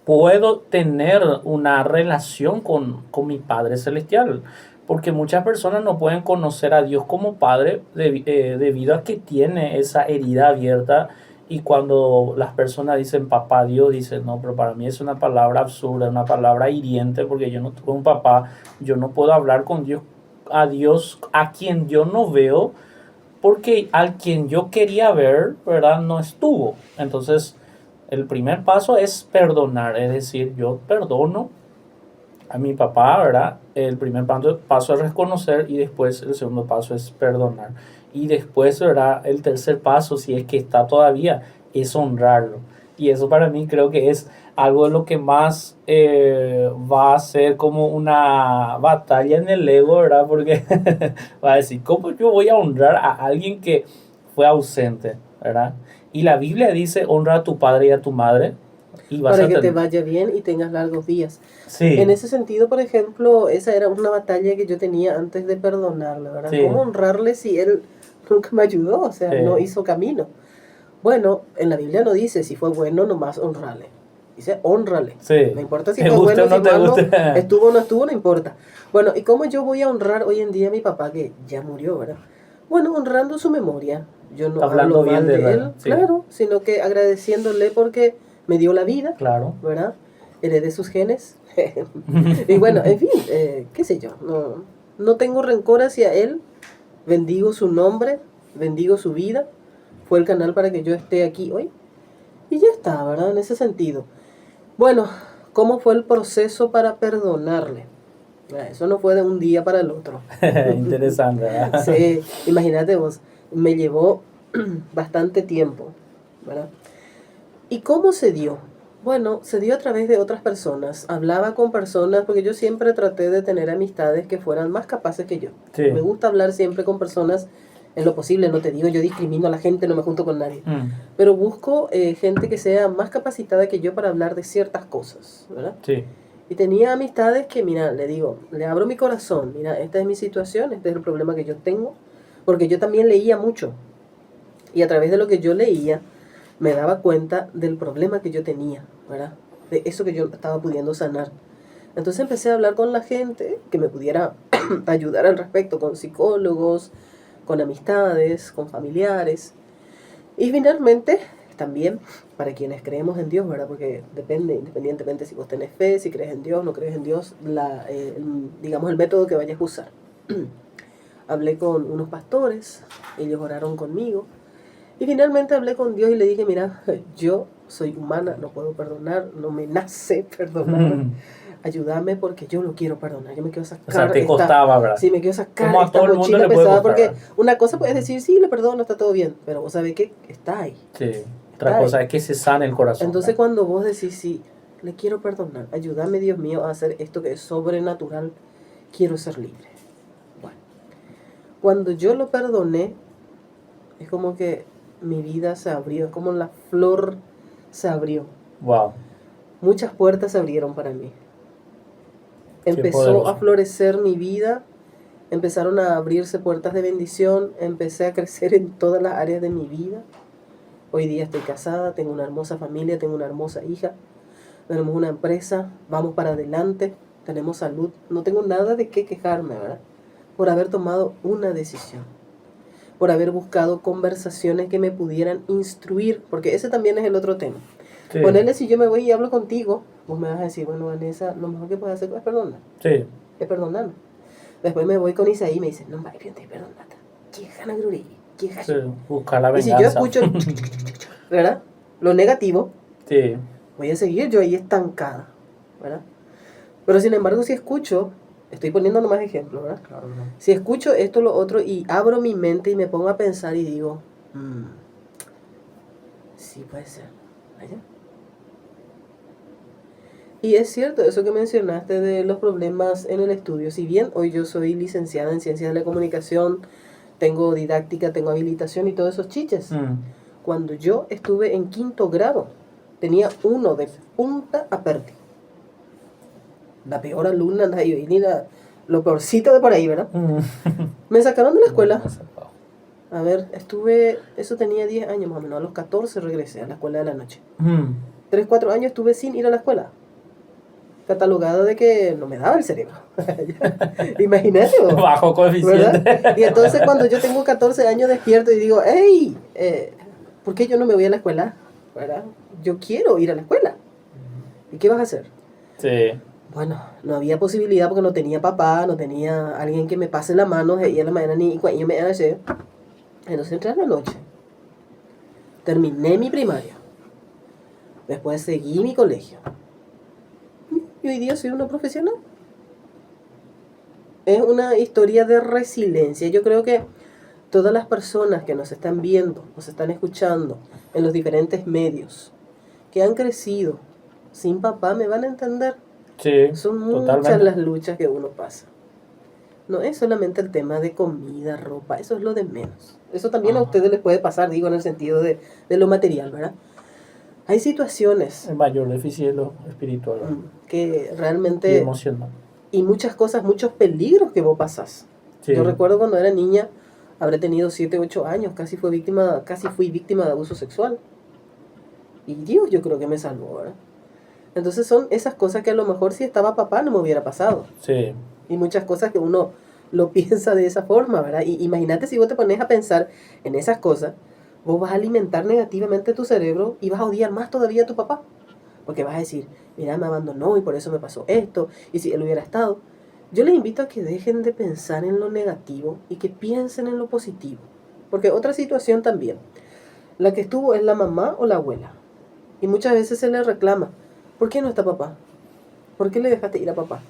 puedo tener una relación con mi Padre Celestial. Porque muchas personas no pueden conocer a Dios como Padre debido a que tiene esa herida abierta. Y cuando las personas dicen papá Dios, dicen, no, pero para mí es una palabra absurda, una palabra hiriente, porque yo no tuve un papá, yo no puedo hablar con Dios, a Dios, a quien yo no veo, porque al quien yo quería ver, ¿verdad? No estuvo. Entonces, el primer paso es perdonar, es decir, yo perdono a mi papá, ¿verdad? El primer paso es reconocer y después el segundo paso es perdonar. Y después, ¿verdad? El tercer paso, si es que está todavía, es honrarlo. Y eso para mí creo que es algo de lo que más va a ser como una batalla en el ego, ¿verdad? Porque va a decir, ¿cómo yo voy a honrar a alguien que fue ausente, ¿verdad? Y la Biblia dice, honra a tu padre y a tu madre. Y vas Para a que te tener... vaya bien y tengas largos días. Sí, En ese sentido, por ejemplo, esa era una batalla que yo tenía antes de perdonarle, ¿verdad? sí, ¿Cómo honrarle si él nunca me ayudó? O sea, no sí, hizo camino. Bueno, en la Biblia no dice si fue bueno, nomás honrarle. Dice honrale. sí. No importa si ¿Te fue gusta bueno, o si no te malo, gusta? estuvo o no estuvo, no importa. Bueno, ¿y cómo yo voy a honrar hoy en día a mi papá que ya murió, ¿verdad? Bueno, honrando su memoria. Yo no hablo Hablando bien mal de él, de ¿verdad? él, Sí, claro, sino que agradeciéndole porque me dio la vida, claro. ¿verdad? Heredé sus genes. Y bueno, en fin, qué sé yo, no tengo rencor hacia él, bendigo su nombre, bendigo su vida, fue el canal para que yo esté aquí hoy. Y ya está, ¿verdad? En ese sentido. Bueno, ¿cómo fue el proceso para perdonarle? Eso no fue de un día para el otro. Interesante, ¿verdad? Sí, imagínate vos, me llevó bastante tiempo, ¿verdad? ¿Y cómo se dio? Bueno, se dio a través de otras personas. Hablaba con personas, porque yo siempre traté de tener amistades que fueran más capaces que yo. Sí. Me gusta hablar siempre con personas en lo posible, no te digo, yo discrimino a la gente, no me junto con nadie. Mm, Pero busco gente que sea más capacitada que yo para hablar de ciertas cosas, ¿verdad? sí, Y tenía amistades que, mira, le digo, le abro mi corazón, mira, esta es mi situación, este es el problema que yo tengo, porque yo también leía mucho. Y a través de lo que yo leía, me daba cuenta del problema que yo tenía, ¿verdad? De eso que yo estaba pudiendo sanar. Entonces empecé a hablar con la gente que me pudiera ayudar al respecto, con psicólogos, con amistades, con familiares. Y finalmente, también, para quienes creemos en Dios, ¿verdad? Porque depende, independientemente si vos tenés fe, si crees en Dios, no crees en Dios, digamos el método que vayas a usar. Hablé con unos pastores, ellos oraron conmigo. Y finalmente hablé con Dios y le dije, mira, yo soy humana, no puedo perdonar, no me nace perdonar. Ayúdame porque yo lo quiero perdonar. Yo me quiero sacar. O sea, te costaba, ¿verdad? Sí, me quiero sacar Como a esta todo el mundo mochila le puede pesada. costar, Porque ¿verdad? una cosa puedes decir, sí, le perdono, está todo bien. Pero vos sabés que está ahí. Sí. Otra cosa es que se sane el corazón. Entonces, ¿verdad? cuando vos decís, sí, le quiero perdonar, ayúdame, Dios mío, a hacer esto que es sobrenatural, quiero ser libre. Bueno, cuando yo lo perdoné, es como que mi vida se abrió, es como la flor se abrió. Wow. Muchas puertas se abrieron para mí. Empezó poderoso. a florecer mi vida, empezaron a abrirse puertas de bendición, empecé a crecer en todas las áreas de mi vida. Hoy día estoy casada, tengo una hermosa familia, tengo una hermosa hija, tenemos una empresa, vamos para adelante, tenemos salud. No tengo nada de qué quejarme, ¿verdad? Por haber tomado una decisión, por haber buscado conversaciones que me pudieran instruir, porque ese también es el otro tema. Sí. Ponerle, si yo me voy y hablo contigo, vos me vas a decir, bueno, Vanessa, lo mejor que puedes hacer es perdonar. Sí. Es perdonarme. Después me voy con Isaí y me dice, no, vaya, te perdonata. ¿Qué gana gruri? ¿Qué gana? Sí. Buscar la Y si venganza. yo escucho, ¿verdad? Lo negativo, Sí. voy a seguir yo ahí estancada, ¿verdad? Pero sin embargo, si escucho, estoy poniendo nomás ejemplos, ¿verdad? Claro, ¿no? Si escucho esto, lo otro, y abro mi mente y me pongo a pensar y digo, sí puede ser, ¿vaya? Y es cierto eso que mencionaste de los problemas en el estudio. Si bien hoy yo soy licenciada en Ciencias de la Comunicación, tengo didáctica, tengo habilitación y todos esos chiches. Cuando yo estuve en 5º grado, tenía 1 de punta a perdi. La peor alumna, lo peorcito de por ahí, ¿verdad? Me sacaron de la escuela. A ver, eso tenía 10 años más o menos. A los 14 regresé a la escuela de la noche. 3, 4 años estuve sin ir a la escuela. Catalogada de que no me daba el cerebro. Imagínate vos, Bajo coeficiente. ¿verdad? Y entonces cuando yo tengo 14 años despierto y digo, hey, ¿por qué yo no me voy a la escuela? ¿Verdad? Yo quiero ir a la escuela. ¿Y qué vas a hacer? Sí. Bueno, no había posibilidad porque no tenía papá, no tenía alguien que me pase la mano, y a la mañana ni cuando yo me hace. Entonces entré a la noche. Terminé mi primaria. Después seguí mi colegio. Y hoy día soy una profesional. Es una historia de resiliencia. Yo creo que todas las personas que nos están viendo, nos están escuchando en los diferentes medios, que han crecido sin papá, me van a entender. Sí. Son muchas totalmente. las luchas que uno pasa. No es solamente el tema de comida, ropa, eso es lo de menos. Eso también a ustedes les puede pasar, digo, en el sentido de lo material, ¿verdad? Hay situaciones El mayor déficit es lo espiritual, ¿verdad? que Y realmente, emocional. y muchas cosas, muchos peligros que vos pasás. Sí. Yo recuerdo cuando era niña, habré tenido 7, 8 años, casi fui víctima de abuso sexual. Y Dios, yo creo que me salvó, ¿verdad? Entonces son esas cosas que a lo mejor si estaba papá no me hubiera pasado. Sí. Y muchas cosas que uno lo piensa de esa forma, ¿verdad? Y imagínate si vos te pones a pensar en esas cosas, vos vas a alimentar negativamente tu cerebro y vas a odiar más todavía a tu papá. Porque vas a decir, mira, me abandonó y por eso me pasó esto, y si él hubiera estado. Yo les invito a que dejen de pensar en lo negativo y que piensen en lo positivo. Porque otra situación también, la que estuvo es la mamá o la abuela. Y muchas veces se le reclama, ¿por qué no está papá? ¿Por qué le dejaste ir a papá?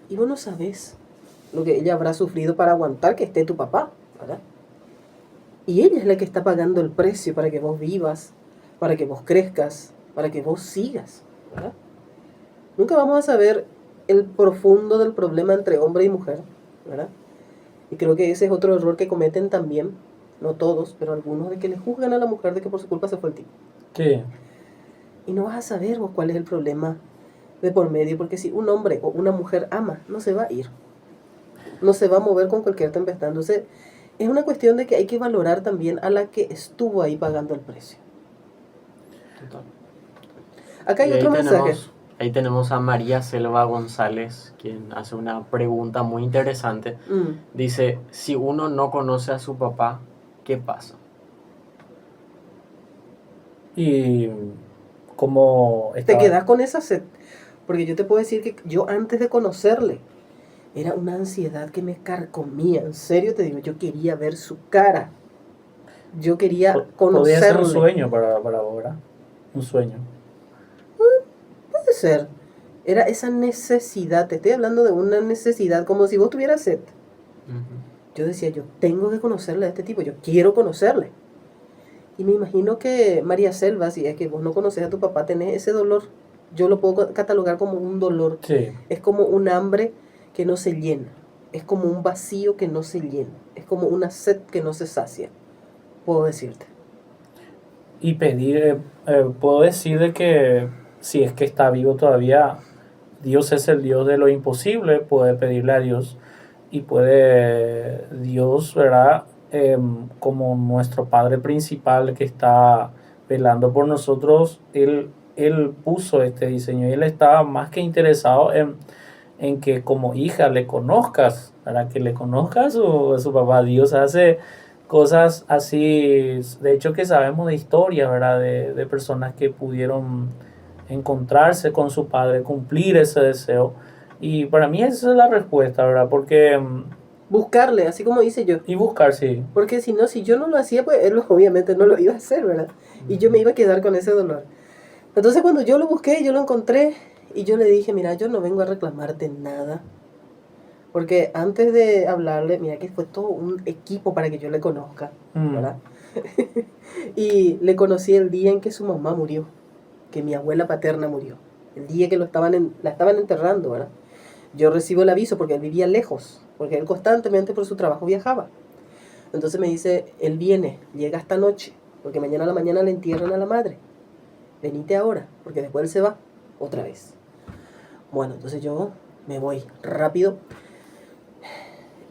Y vos no sabés lo que ella habrá sufrido para aguantar que esté tu papá, ¿verdad? Y ella es la que está pagando el precio para que vos vivas, para que vos crezcas, para que vos sigas, ¿verdad? Nunca vamos a saber el profundo del problema entre hombre y mujer, ¿verdad? Y creo que ese es otro error que cometen también, no todos, pero algunos, de que le juzgan a la mujer de que por su culpa se fue el tipo. Sí. Y no vas a saber vos cuál es el problema de por medio, porque si un hombre o una mujer ama, no se va a ir. No se va a mover con cualquier tempestad. Entonces, es una cuestión de que hay que valorar también a la que estuvo ahí pagando el precio. Total. Acá hay Y otro mensaje. Ahí tenemos a María Selva González, quien hace una pregunta muy interesante. Dice, si uno no conoce a su papá, ¿qué pasa? Y como Te quedas con esa sed. Porque yo te puedo decir que yo antes de conocerle, era una ansiedad que me carcomía. En serio te digo, yo quería ver su cara. Yo quería podría ser un conocerle. sueño para vos, ¿verdad? Un sueño. Puede ser. Era esa necesidad, te estoy hablando de una necesidad, como si vos tuvieras sed. Yo decía, yo tengo que conocerle a este tipo, yo quiero conocerle. Y me imagino que María Selva, si es que vos no conoces a tu papá, tenés ese dolor. Yo lo puedo catalogar como un dolor. Sí. Es como un hambre que no se llena. Es como un vacío que no se llena. Es como una sed que no se sacia. Puedo decirte. Y pedir, puedo decir de que si es que está vivo todavía, Dios es el Dios de lo imposible, puede pedirle a Dios y puede Dios, ¿verdad? Como nuestro Padre principal que está velando por nosotros, Él puso este diseño y Él estaba más que interesado en que como hija le conozcas, para que le conozcas a su papá. Dios hace cosas así, de hecho que sabemos de historias, ¿verdad? De personas que pudieron encontrarse con su padre, cumplir ese deseo. Y para mí esa es la respuesta, ¿verdad? Porque... Buscarle, así como hice yo. Y buscar, sí. Porque si no, si yo no lo hacía, pues él obviamente no lo iba a hacer, ¿verdad? Y yo me iba a quedar con ese dolor. Entonces cuando yo lo busqué, yo lo encontré y yo le dije, mira, yo no vengo a reclamarte nada. Porque antes de hablarle, mira que fue todo un equipo para que yo le conozca, ¿verdad? Y le conocí el día en que su mamá murió, que mi abuela paterna murió. El día que la estaban enterrando, ¿verdad? Yo recibo el aviso porque él vivía lejos, porque él constantemente por su trabajo viajaba. Entonces me dice, él viene, llega esta noche, porque mañana a la mañana le entierran a la madre. Venite ahora, porque después él se va otra vez. Bueno, entonces yo me voy rápido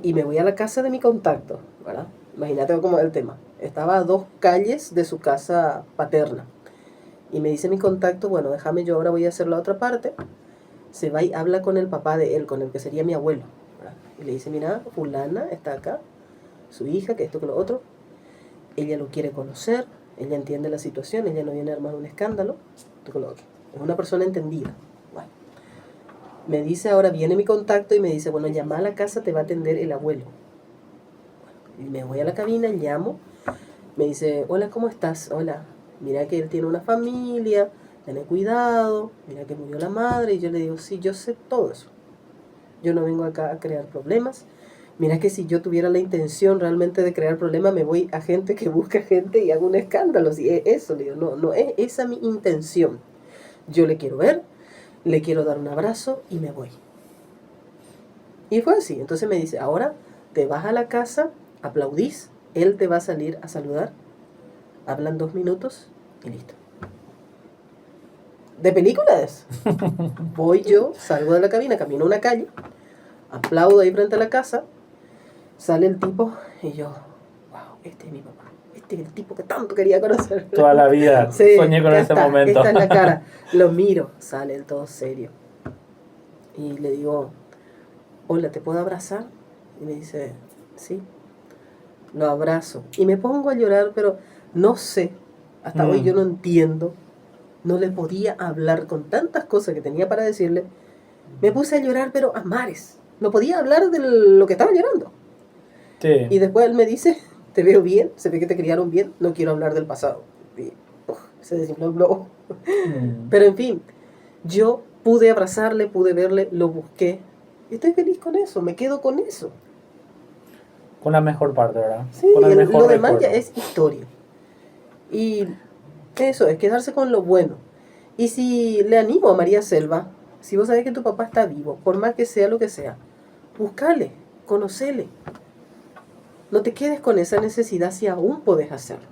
y me voy a la casa de mi contacto, ¿verdad? Imagínate cómo es el tema. Estaba a 2 calles de su casa paterna. Y me dice mi contacto, bueno, déjame, yo ahora voy a hacer la otra parte. Se va y habla con el papá de él, con el que sería mi abuelo, ¿verdad? Y le dice, mira, fulana está acá, su hija, que esto, que lo otro. Ella lo quiere conocer, ella entiende la situación, ella no viene a armar un escándalo, esto, que lo otro. Es una persona entendida. Bueno. Me dice, ahora viene mi contacto y me dice, bueno, llama a la casa, te va a atender el abuelo. Bueno, y me voy a la cabina, llamo, me dice, hola, ¿cómo estás? Hola, mira que él tiene una familia, ten cuidado, mira que murió la madre. Y yo le digo, sí, yo sé todo eso. Yo no vengo acá a crear problemas. Mira que si yo tuviera la intención realmente de crear problemas, me voy a gente que busca gente y hago un escándalo. Si es eso, le digo, no es esa mi intención. Yo le quiero ver, le quiero dar un abrazo y me voy. Y fue así. Entonces me dice, ahora te vas a la casa, aplaudís, él te va a salir a saludar, hablan 2 minutos y listo. ¿De películas? Voy yo, salgo de la cabina, camino a una calle, aplaudo ahí frente a la casa, sale el tipo y yo, wow, este es mi papá, este es el tipo que tanto quería conocer. Toda la vida sí, soñé con ese momento. Esta es la cara, lo miro, sale el todo serio. Y le digo, hola, ¿te puedo abrazar? Y me dice, sí. Lo abrazo. Y me pongo a llorar, pero no sé, hasta hoy yo no entiendo. No le podía hablar con tantas cosas que tenía para decirle. Me puse a llorar, pero a mares. No podía hablar de lo que estaba llorando. Sí. Y después él me dice, te veo bien, se ve que te criaron bien, no quiero hablar del pasado. Y se desinfló el globo. Pero en fin, yo pude abrazarle, pude verle, lo busqué. Y estoy feliz con eso, me quedo con eso. Con la mejor parte, ¿verdad? Sí, con el mejor lo demás recuerdo. ya es historia. Y eso, es quedarse con lo bueno. Y si le animo a María Selva, si vos sabés que tu papá está vivo, por más que sea lo que sea, buscale, conocele. No te quedes con esa necesidad si aún podés hacerlo.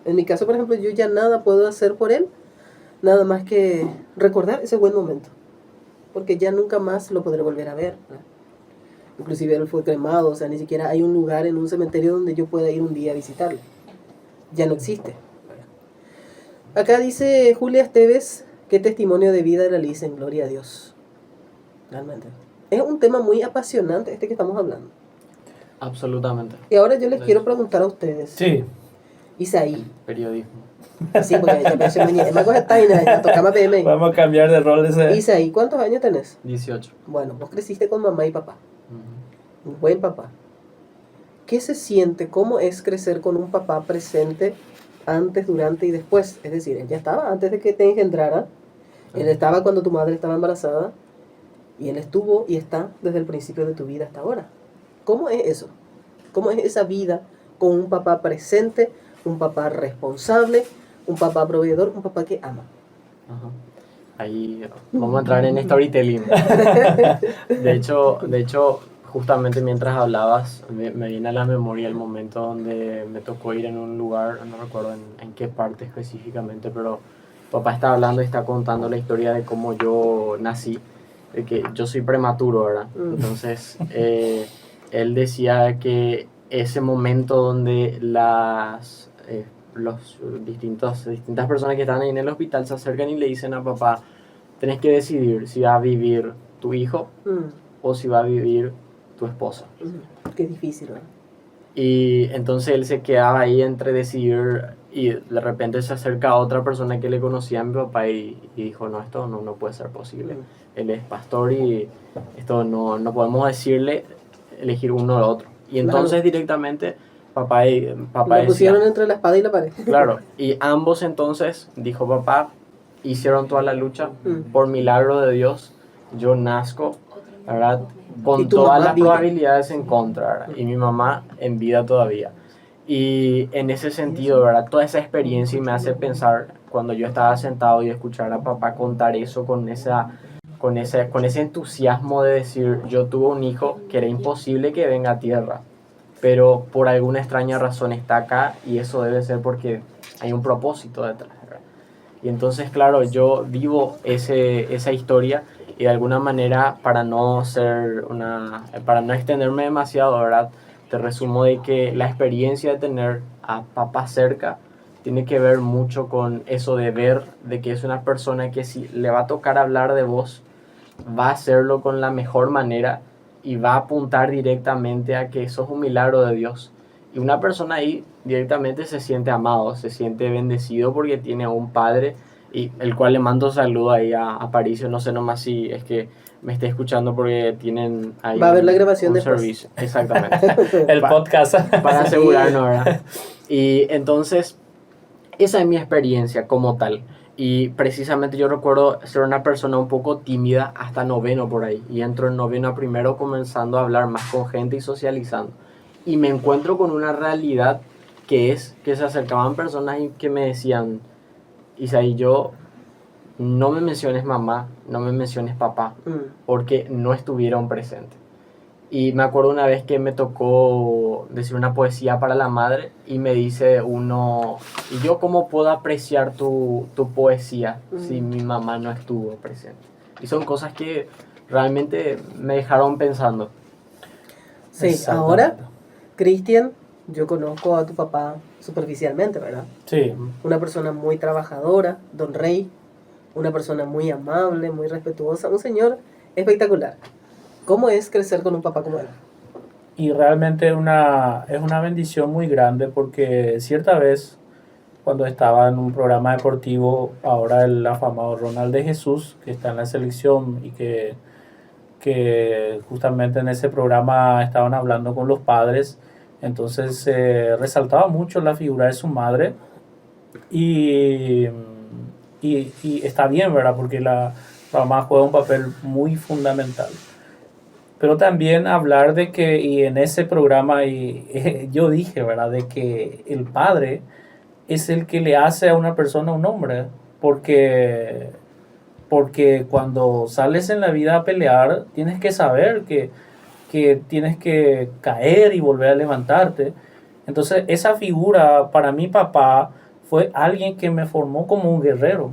En mi caso, por ejemplo, yo ya nada puedo hacer por él, nada más que recordar ese buen momento. Porque ya nunca más lo podré volver a ver, ¿verdad? Inclusive él fue cremado, o sea, ni siquiera hay un lugar en un cementerio donde yo pueda ir un día a visitarlo. Ya no existe. Acá dice Julia Esteves, qué testimonio de vida realicen, gloria a Dios. Realmente. Es un tema muy apasionante este que estamos hablando. Absolutamente. Y ahora yo les quiero preguntar a ustedes. Sí. Isaí. Periodismo. Sí, porque ya pensé, me coge taina, ya tocaba PM. Vamos a cambiar de rol ese. Isaí, ¿cuántos años tenés? 18. Bueno, vos creciste con mamá y papá. Un buen papá. ¿Qué se siente? ¿Cómo es crecer con un papá presente antes, durante y después. Es decir, él ya estaba antes de que te engendrara, él estaba cuando tu madre estaba embarazada, y él estuvo y está desde el principio de tu vida hasta ahora. ¿Cómo es eso? ¿Cómo es esa vida con un papá presente, un papá responsable, un papá proveedor, un papá que ama? Ajá. Ahí vamos a entrar en storytelling. De hecho, justamente mientras hablabas, me viene a la memoria el momento donde me tocó ir en un lugar, no recuerdo en qué parte específicamente, pero papá está hablando y está contando la historia de cómo yo nací, de que yo soy prematuro, ¿verdad? Entonces, él decía que ese momento donde distintas personas que están ahí en el hospital se acercan y le dicen a papá, tenés que decidir si va a vivir tu hijo o si va a vivir tu esposa. Qué difícil, ¿verdad? Y entonces él se quedaba ahí entre decidir, y de repente se acerca a otra persona que le conocía a mi papá y dijo, no, esto no puede ser posible. Él es pastor y esto no podemos decirle elegir uno o otro. Y entonces directamente papá lo pusieron entre la espada y la pared. Claro, y ambos entonces, dijo papá, hicieron toda la lucha. Por milagro de Dios, yo nazco, ¿verdad? Con todas las probabilidades en contra, ¿verdad? Y mi mamá en vida todavía. Y en ese sentido, ¿verdad? Toda esa experiencia y me hace pensar cuando yo estaba sentado y escuchar a papá contar eso con ese entusiasmo de decir, yo tuve un hijo que era imposible que venga a tierra, pero por alguna extraña razón está acá y eso debe ser porque hay un propósito detrás, ¿verdad? Y entonces, claro, yo vivo esa historia y de alguna manera, para no extenderme demasiado, ¿verdad? Te resumo de que la experiencia de tener a papá cerca tiene que ver mucho con eso de ver de que es una persona que si le va a tocar hablar de vos, va a hacerlo con la mejor manera y va a apuntar directamente a que sos un milagro de Dios. Y una persona ahí directamente se siente amado, se siente bendecido porque tiene a un padre, y el cual le mando saludo ahí a Aparicio, no sé nomás si es que me esté escuchando porque tienen ahí va a haber la grabación de servicio. Exactamente. El podcast. Para asegurarnos, ¿verdad? Y entonces, esa es mi experiencia como tal. Y precisamente yo recuerdo ser una persona un poco tímida hasta noveno por ahí. Y entro en noveno a primero comenzando a hablar más con gente y socializando. Y me encuentro con una realidad que es que se acercaban personas y que me decían, Isaí, yo no me menciones mamá, no me menciones papá, porque no estuvieron presentes. Y me acuerdo una vez que me tocó decir una poesía para la madre y me dice uno, ¿y yo cómo puedo apreciar tu poesía si mi mamá no estuvo presente? Y son cosas que realmente me dejaron pensando. Sí, ahora, Cristian, yo conozco a tu papá superficialmente, ¿verdad? Sí. Una persona muy trabajadora, don Rey, una persona muy amable, muy respetuosa, un señor espectacular. ¿Cómo es crecer con un papá como él? Y realmente es una bendición muy grande porque cierta vez, cuando estaba en un programa deportivo, ahora el afamado Ronald de Jesús, que está en la selección y que justamente en ese programa estaban hablando con los padres, entonces resaltaba mucho la figura de su madre y está bien, ¿verdad? Porque la mamá juega un papel muy fundamental. Pero también hablar de que, y en ese programa yo dije, ¿verdad? De que el padre es el que le hace a una persona un hombre, porque cuando sales en la vida a pelear, tienes que saber que tienes que caer y volver a levantarte. Entonces esa figura para mi papá fue alguien que me formó como un guerrero,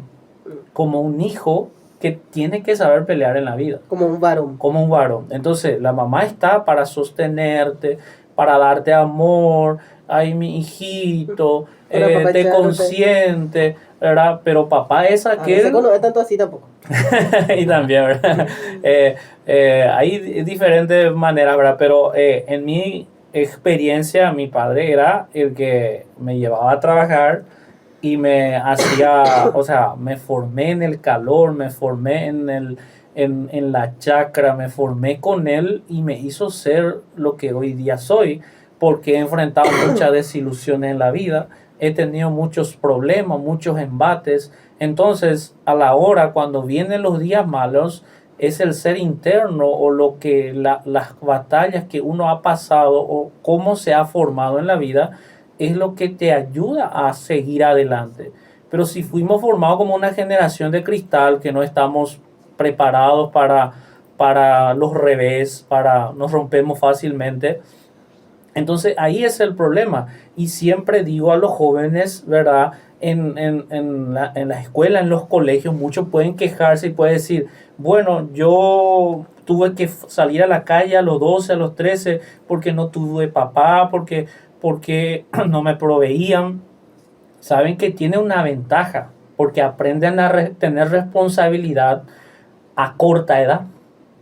como un hijo que tiene que saber pelear en la vida. Como un varón. Como un varón. Entonces la mamá está para sostenerte, para darte amor, ay mi hijito, te consiente, ¿verdad? Pero papá es aquel... No es tanto así tampoco. Y también, ¿verdad? Hay diferentes maneras, ¿verdad? Pero en mi experiencia, mi padre era el que me llevaba a trabajar y me hacía, o sea, me formé en el calor, me formé en la chacra, me formé con él y me hizo ser lo que hoy día soy, porque he enfrentado muchas desilusiones en la vida, he tenido muchos problemas, muchos embates. Entonces, a la hora, cuando vienen los días malos, es el ser interno o lo que las batallas que uno ha pasado o cómo se ha formado en la vida es lo que te ayuda a seguir adelante. Pero si fuimos formados como una generación de cristal que no estamos preparados para los revés, nos rompemos fácilmente, entonces ahí es el problema. Y siempre digo a los jóvenes, ¿verdad? En la escuela, en los colegios, muchos pueden quejarse y pueden decir, bueno, yo tuve que salir a la calle a los 12, a los 13, porque no tuve papá, porque no me proveían. Saben que tiene una ventaja, porque aprenden a tener responsabilidad a corta edad,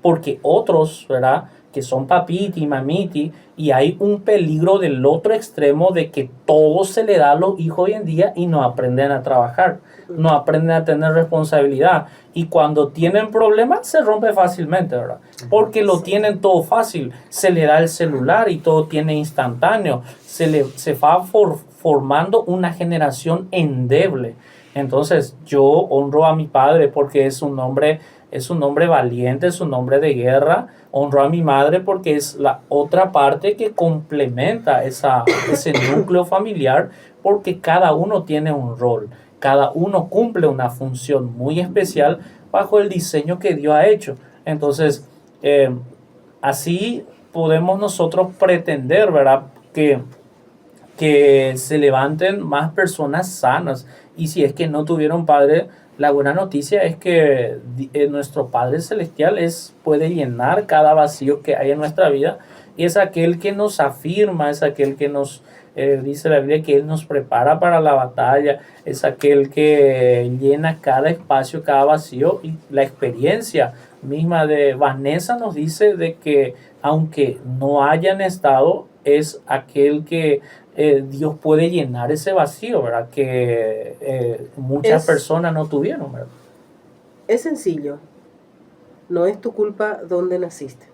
porque otros, ¿verdad?, que son papiti y mamiti, y hay un peligro del otro extremo de que todo se le da a los hijos hoy en día y no aprenden a trabajar, no aprenden a tener responsabilidad, y cuando tienen problemas se rompe fácilmente, ¿verdad? Porque lo tienen todo fácil, se le da el celular y todo tiene instantáneo, se va formando una generación endeble. Entonces yo honro a mi padre porque es un hombre valiente, es un hombre de guerra. Honro a mi madre porque es la otra parte que complementa ese núcleo familiar, porque cada uno tiene un rol, cada uno cumple una función muy especial bajo el diseño que Dios ha hecho. Entonces, así podemos nosotros pretender, ¿verdad?, que se levanten más personas sanas. Y si es que no tuvieron padre, la buena noticia es que nuestro Padre Celestial puede llenar cada vacío que hay en nuestra vida, y es aquel que nos afirma, es aquel que dice la Biblia que Él nos prepara para la batalla, es aquel que llena cada espacio, cada vacío. Y la experiencia misma de Vanessa nos dice de que aunque no hayan estado, es aquel que Dios puede llenar ese vacío, ¿verdad?, que muchas personas no tuvieron, ¿verdad? Es sencillo. No es tu culpa dónde naciste.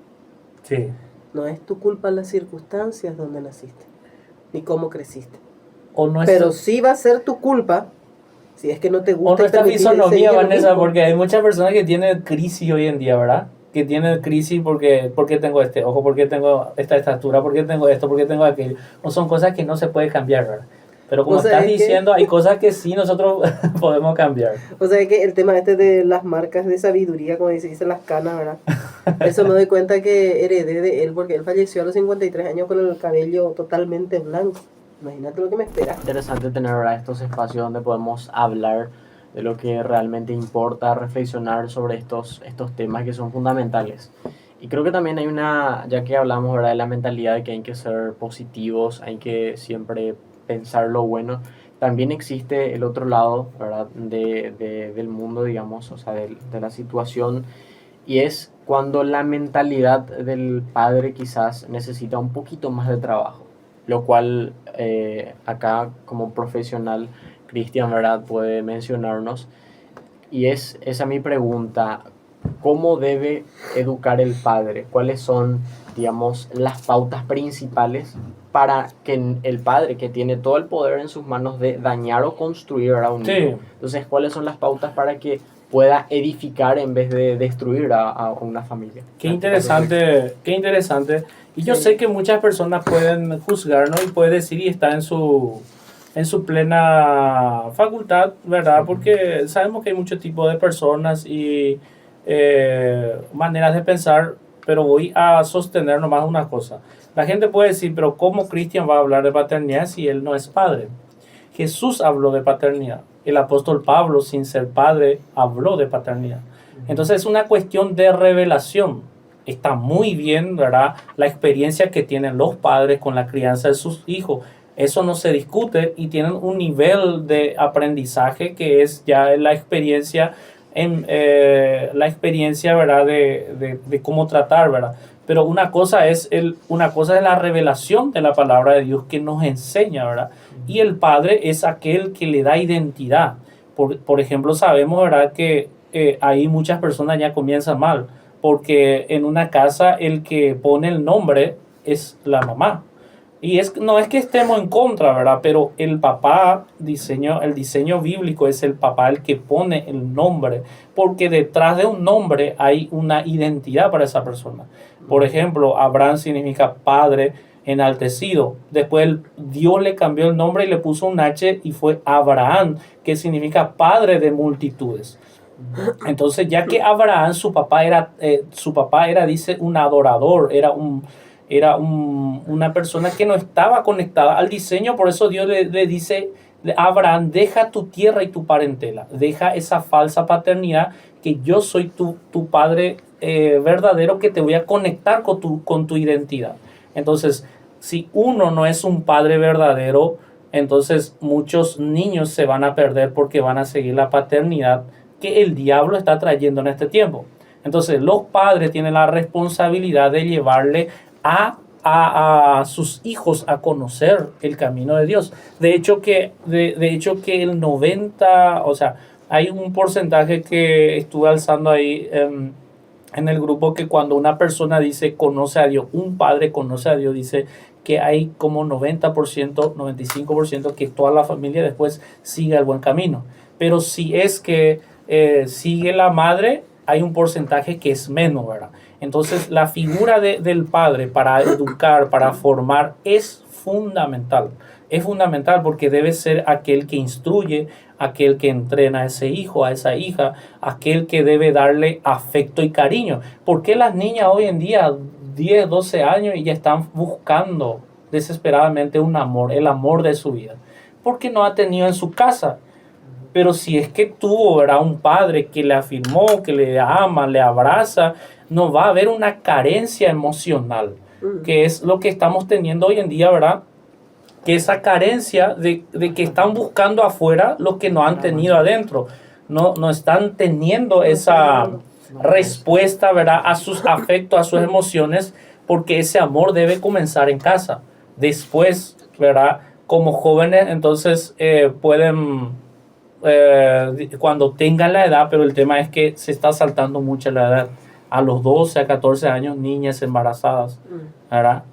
Sí. No es tu culpa las circunstancias donde naciste, ni cómo creciste. No pero sí va a ser tu culpa si es que no te gusta. O nuestra fisonomía, Vanessa, porque hay muchas personas que tienen crisis hoy en día, ¿verdad? Que tienen crisis porque tengo este ojo, porque tengo esta estatura, porque tengo esto, porque tengo aquello. No son cosas que no se puede cambiar, ¿verdad? Pero como estás diciendo, hay cosas que sí nosotros podemos cambiar. O sea que el tema de las marcas de sabiduría, como se dice, las canas, ¿verdad? Eso me doy cuenta que heredé de él, porque él falleció a los 53 años con el cabello totalmente blanco. Imagínate lo que me espera. Interesante tener, ¿verdad?, estos espacios donde podemos hablar de lo que realmente importa, reflexionar sobre estos temas que son fundamentales. Y creo que también hay ya que hablamos, ¿verdad?, de la mentalidad de que hay que ser positivos, hay que siempre pensar lo bueno, también existe el otro lado, ¿verdad?, del mundo, digamos, o sea, de la situación, y es cuando la mentalidad del padre quizás necesita un poquito más de trabajo, lo cual acá como profesional Cristian, ¿verdad?, puede mencionarnos, y es esa mi pregunta: ¿cómo debe educar el padre? ¿Cuáles son, digamos, las pautas principales para que el padre, que tiene todo el poder en sus manos de dañar o construir a un hijo? Entonces, ¿cuáles son las pautas para que pueda edificar en vez de destruir a una familia? Qué interesante. Y yo sé que muchas personas pueden juzgarnos y pueden decir, y está en su plena facultad, ¿verdad? Porque sabemos que hay muchos tipos de personas y maneras de pensar, pero voy a sostener nomás una cosa. La gente puede decir, pero ¿cómo Cristian va a hablar de paternidad si él no es padre? Jesús habló de paternidad. El apóstol Pablo, sin ser padre, habló de paternidad. Entonces es una cuestión de revelación. Está muy bien, ¿verdad?, la experiencia que tienen los padres con la crianza de sus hijos. Eso no se discute, y tienen un nivel de aprendizaje que es ya la experiencia, ¿verdad?, de cómo tratar, ¿verdad? Pero una cosa es la revelación de la palabra de Dios que nos enseña, ¿verdad? Y el padre es aquel que le da identidad. Por ejemplo, sabemos, ¿verdad?, que ahí muchas personas ya comienzan mal, porque en una casa el que pone el nombre es la mamá. Y no es que estemos en contra, ¿verdad? Pero el papá, el diseño bíblico es el papá el que pone el nombre, porque detrás de un nombre hay una identidad para esa persona. Por ejemplo, Abraham significa padre enaltecido. Después Dios le cambió el nombre y le puso un H y fue Abraham, que significa padre de multitudes. Entonces, ya que Abraham, su papá era, dice, un adorador, era una persona que no estaba conectada al diseño. Por eso Dios le dice a Abraham: deja tu tierra y tu parentela, deja esa falsa paternidad, que yo soy tu padre verdadero, que te voy a conectar con tu identidad. Entonces, si uno no es un padre verdadero, entonces muchos niños se van a perder porque van a seguir la paternidad que el diablo está trayendo en este tiempo. Entonces, los padres tienen la responsabilidad de llevarle a sus hijos a conocer el camino de Dios. De hecho que el 90, o sea, hay un porcentaje que estuve alzando ahí en el grupo, que cuando una persona dice conoce a Dios, un padre conoce a Dios, dice que hay como 90%, 95% que toda la familia después sigue el buen camino. Pero si es que sigue la madre, hay un porcentaje que es menos, ¿verdad? Entonces, la figura del padre para educar, para formar, es fundamental. Es fundamental porque debe ser aquel que instruye, aquel que entrena a ese hijo, a esa hija, aquel que debe darle afecto y cariño. ¿Por qué las niñas hoy en día, 10, 12 años, y ya están buscando desesperadamente un amor, el amor de su vida? Porque no ha tenido en su casa. Pero si es que tuvo, ¿verdad?, un padre que le afirmó, que le ama, le abraza, no va a haber una carencia emocional, que es lo que estamos teniendo hoy en día, ¿verdad? Que esa carencia de que están buscando afuera lo que no han tenido adentro. No están teniendo esa respuesta, ¿verdad?, a sus afectos, a sus emociones, porque ese amor debe comenzar en casa. Después, ¿verdad?, como jóvenes, entonces pueden... cuando tengan la edad, pero el tema es que se está saltando mucho la edad. A los 12, a 14 años, niñas embarazadas, ¿verdad?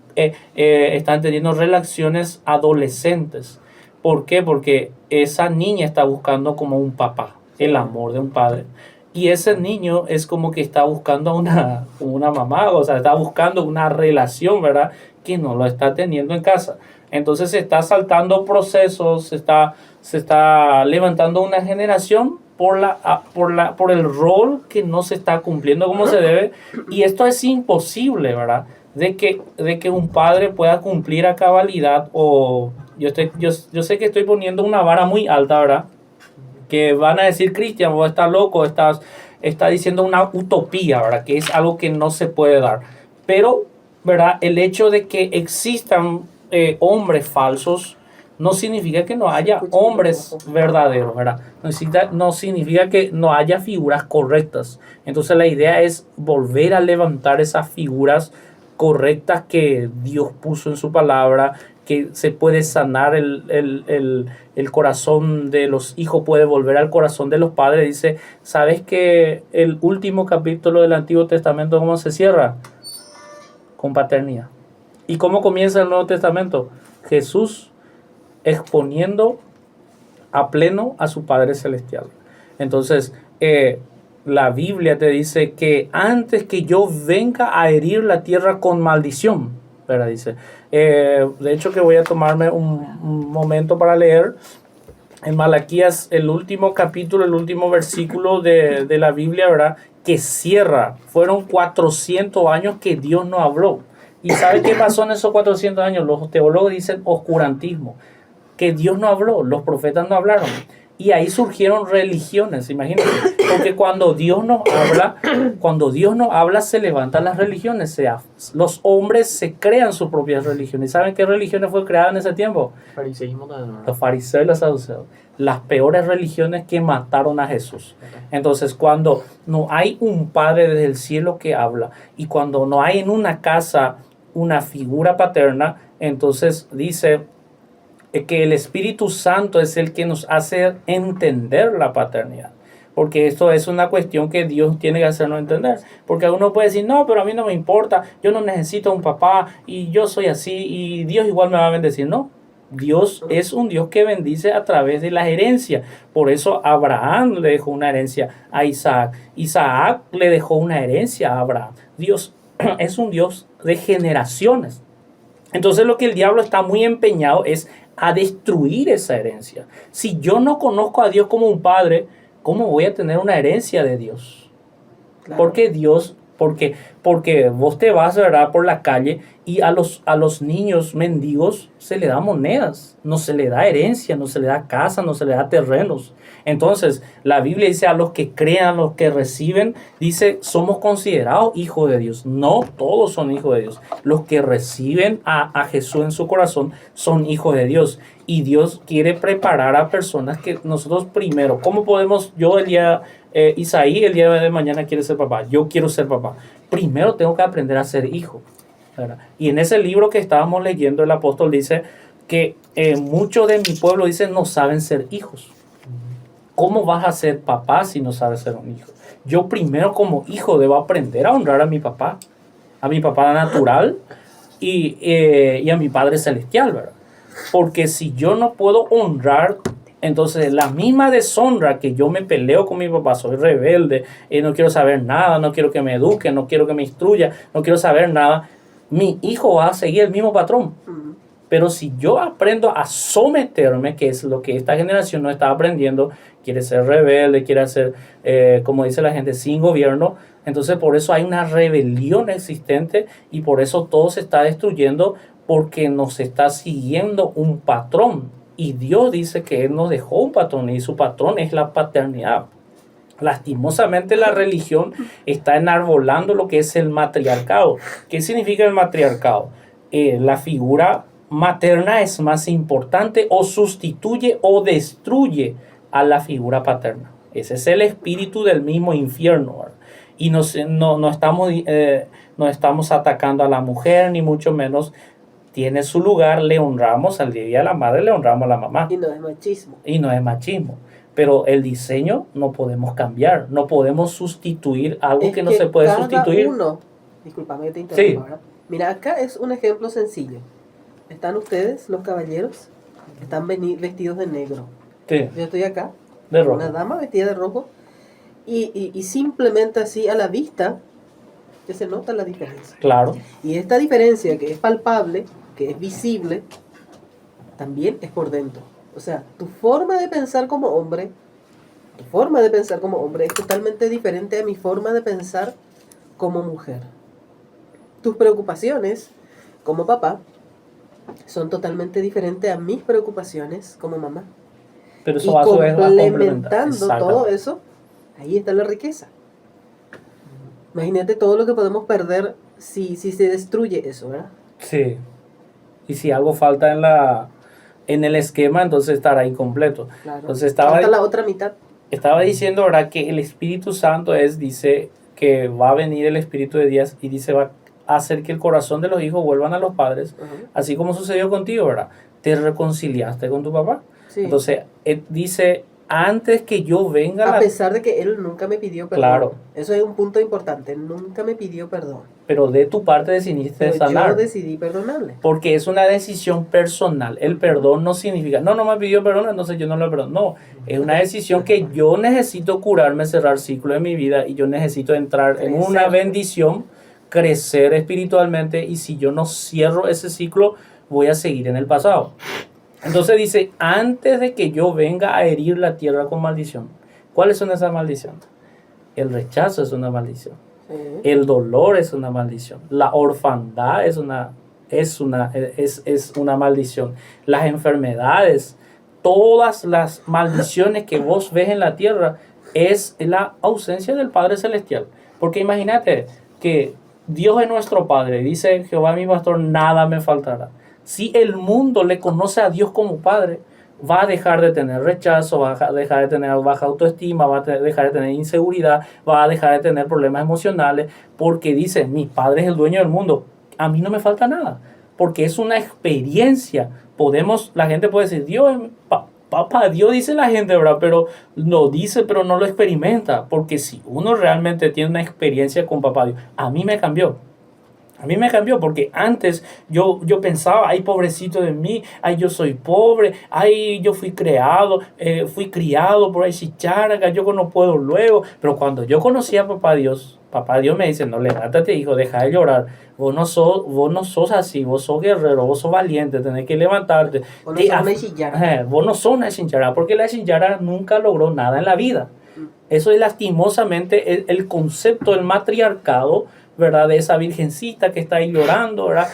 Están teniendo relaciones adolescentes. ¿Por qué? Porque esa niña está buscando como un papá, el amor de un padre. Y ese niño es como que está buscando una mamá, o sea, está buscando una relación, ¿verdad?, que no lo está teniendo en casa. Entonces se está saltando procesos, se está levantando una generación por el rol que no se está cumpliendo como se debe. Y esto es imposible, ¿verdad?, de que un padre pueda cumplir a cabalidad. O yo sé que estoy poniendo una vara muy alta, ¿verdad?, que van a decir: Cristian, vos estás loco, está diciendo una utopía, ¿verdad?, que es algo que no se puede dar. Pero, ¿verdad?, el hecho de que existan hombres falsos no significa que no haya hombres verdaderos, ¿verdad? No significa que no haya figuras correctas. Entonces la idea es volver a levantar esas figuras correctas que Dios puso en su palabra, que se puede sanar el corazón de los hijos, puede volver al corazón de los padres. Dice, ¿sabes que el último capítulo del Antiguo Testamento cómo se cierra? Con paternidad. ¿Y cómo comienza el Nuevo Testamento? Jesús exponiendo a pleno a su Padre Celestial. Entonces, la Biblia te dice que antes que yo venga a herir la tierra con maldición, ¿verdad? Dice, de hecho que voy a tomarme un momento para leer en Malaquías el último capítulo, el último versículo de la Biblia, ¿verdad?, que cierra. Fueron 400 años que Dios no habló. ¿Y sabe qué pasó en esos 400 años? Los teólogos dicen oscurantismo, que Dios no habló, los profetas no hablaron. Y ahí surgieron religiones, imagínense. Porque cuando Dios no habla, se levantan las religiones. Los hombres se crean sus propias religiones. ¿Saben qué religiones fue creada en ese tiempo? Fariseísmo también, ¿no? Los fariseos y los saduceos. Las peores religiones que mataron a Jesús. Entonces, cuando no hay un padre desde el cielo que habla, y cuando no hay en una casa una figura paterna, entonces dice que el Espíritu Santo es el que nos hace entender la paternidad. porque esto es una cuestión que Dios tiene que hacernos entender. Porque uno puede decir, no, pero a mí no me importa, yo no necesito un papá y yo soy así y Dios igual me va a bendecir. No, Dios es un Dios que bendice a través de las herencias. Por eso Abraham le dejó una herencia a Isaac. Isaac le dejó una herencia a Abraham. Dios es un Dios de generaciones. Entonces lo que el diablo está muy empeñado es a destruir esa herencia. Si yo no conozco a Dios como un padre, ¿cómo voy a tener una herencia de Dios? Claro. Porque vos te vas, ¿verdad?, por la calle y a los niños mendigos se le da monedas, no se le da herencia, no se le da casa, no se le da terrenos. Entonces, la Biblia dice a los que crean, los que reciben, dice, somos considerados hijos de Dios. No todos son hijos de Dios. Los que reciben a Jesús en su corazón son hijos de Dios. Y Dios quiere preparar a personas que nosotros primero, ¿cómo podemos, Isaí el día de mañana quiere ser papá, yo quiero ser papá? Primero tengo que aprender a ser hijo, ¿verdad? Y en ese libro que estábamos leyendo, el apóstol dice que muchos de mi pueblo dicen no saben ser hijos. ¿Cómo vas a ser papá si no sabes ser un hijo? Yo primero como hijo debo aprender a honrar a mi papá natural y a mi Padre Celestial, ¿verdad? Porque si yo no puedo honrar, entonces la misma deshonra que yo me peleo con mi papá, soy rebelde, no quiero saber nada, no quiero que me eduque, no quiero que me instruya, no quiero saber nada, mi hijo va a seguir el mismo patrón. Pero si yo aprendo a someterme, que es lo que esta generación no está aprendiendo, quiere ser rebelde, quiere hacer, como dice la gente, sin gobierno, entonces por eso hay una rebelión existente y por eso todo se está destruyendo, porque nos está siguiendo un patrón. Y Dios dice que Él nos dejó un patrón y su patrón es la paternidad. Lastimosamente la religión está enarbolando lo que es el matriarcado. ¿Qué significa el matriarcado? La figura materna es más importante o sustituye o destruye a la figura paterna. Ese es el espíritu del mismo infierno, ¿verdad? Y no estamos atacando a la mujer, ni mucho menos. Tiene su lugar, le honramos al día de la madre, le honramos a la mamá. Y no es machismo. Y no es machismo. Pero el diseño no podemos cambiar, no podemos sustituir algo Es que no se puede cada sustituir. Uno, discúlpame que te interrumpa, Sí. ¿verdad? Mira, acá es un ejemplo sencillo. Están ustedes, los caballeros, están vestidos de negro. Sí, Yo estoy acá, de rojo. una dama vestida de rojo, y simplemente así a la vista, que se nota la diferencia. Claro, Y esta diferencia que es palpable, que es visible, también es por dentro. O sea, tu forma de pensar como hombre es totalmente diferente a mi forma de pensar como mujer. Tus preocupaciones como papá son totalmente diferentes a mis preocupaciones como mamá. pero eso Y va a su vez va a complementar. complementando todo Exactamente. eso, ahí está la riqueza. Imagínate todo lo que podemos perder si se destruye eso, ¿verdad? Sí. Y si algo falta en el esquema, entonces estará incompleto. Claro. Entonces Falta la otra mitad. estaba diciendo ahora que el Espíritu Santo dice que va a venir el Espíritu de Dios y dice va a hacer que el corazón de los hijos vuelvan a los padres, así como sucedió contigo, ¿verdad? Te reconciliaste con tu papá. Sí. Entonces, dice, antes que yo venga A pesar de que él nunca me pidió perdón. Claro. Eso es un punto importante. Él nunca me pidió perdón. pero de tu parte decidiste Pero sanar. yo decidí perdonarle. Porque es una decisión personal. El perdón no significa, no me pidió perdón, entonces yo no lo perdono. No, es una decisión que yo necesito curarme, cerrar ciclo de mi vida y yo necesito entrar en una Crecer. bendición, crecer espiritualmente, y si yo no cierro ese ciclo, voy a seguir en el pasado. Entonces dice, antes de que yo venga a herir la tierra con maldición. ¿Cuáles son esas maldiciones? El rechazo es una maldición. Sí. El dolor es una maldición. La orfandad es una maldición. Las enfermedades, todas las maldiciones que vos ves en la tierra es la ausencia del Padre Celestial. Porque imagínate que Dios es nuestro Padre. Dice Jehová mi pastor, nada me faltará. Si el mundo le conoce a Dios como Padre, va a dejar de tener rechazo, va a dejar de tener baja autoestima, va a dejar de tener inseguridad, va a dejar de tener problemas emocionales, porque dice, mi Padre es el dueño del mundo, a mí no me falta nada, porque es una experiencia. La gente puede decir, Dios Papá Dios dice la gente, ¿verdad? Pero lo dice, pero no lo experimenta. Porque si uno realmente tiene una experiencia con Papá Dios, a mí me cambió. A mí me cambió porque antes yo pensaba, ay, pobrecito de mí, ay, yo soy pobre, ay, yo fui fui criado por ese charca, yo no puedo luego. Pero cuando yo conocí a Papá Dios me dice, no, levántate, hijo, deja de llorar. Vos no sos así, vos sos guerrero, vos sos valiente, tenés que levantarte. O no sos una chillara. Vos no sos una chinchara, porque la chinchara nunca logró nada en la vida. Eso es lastimosamente el concepto del matriarcado, ¿verdad? De esa virgencita que está ahí llorando, ¿verdad?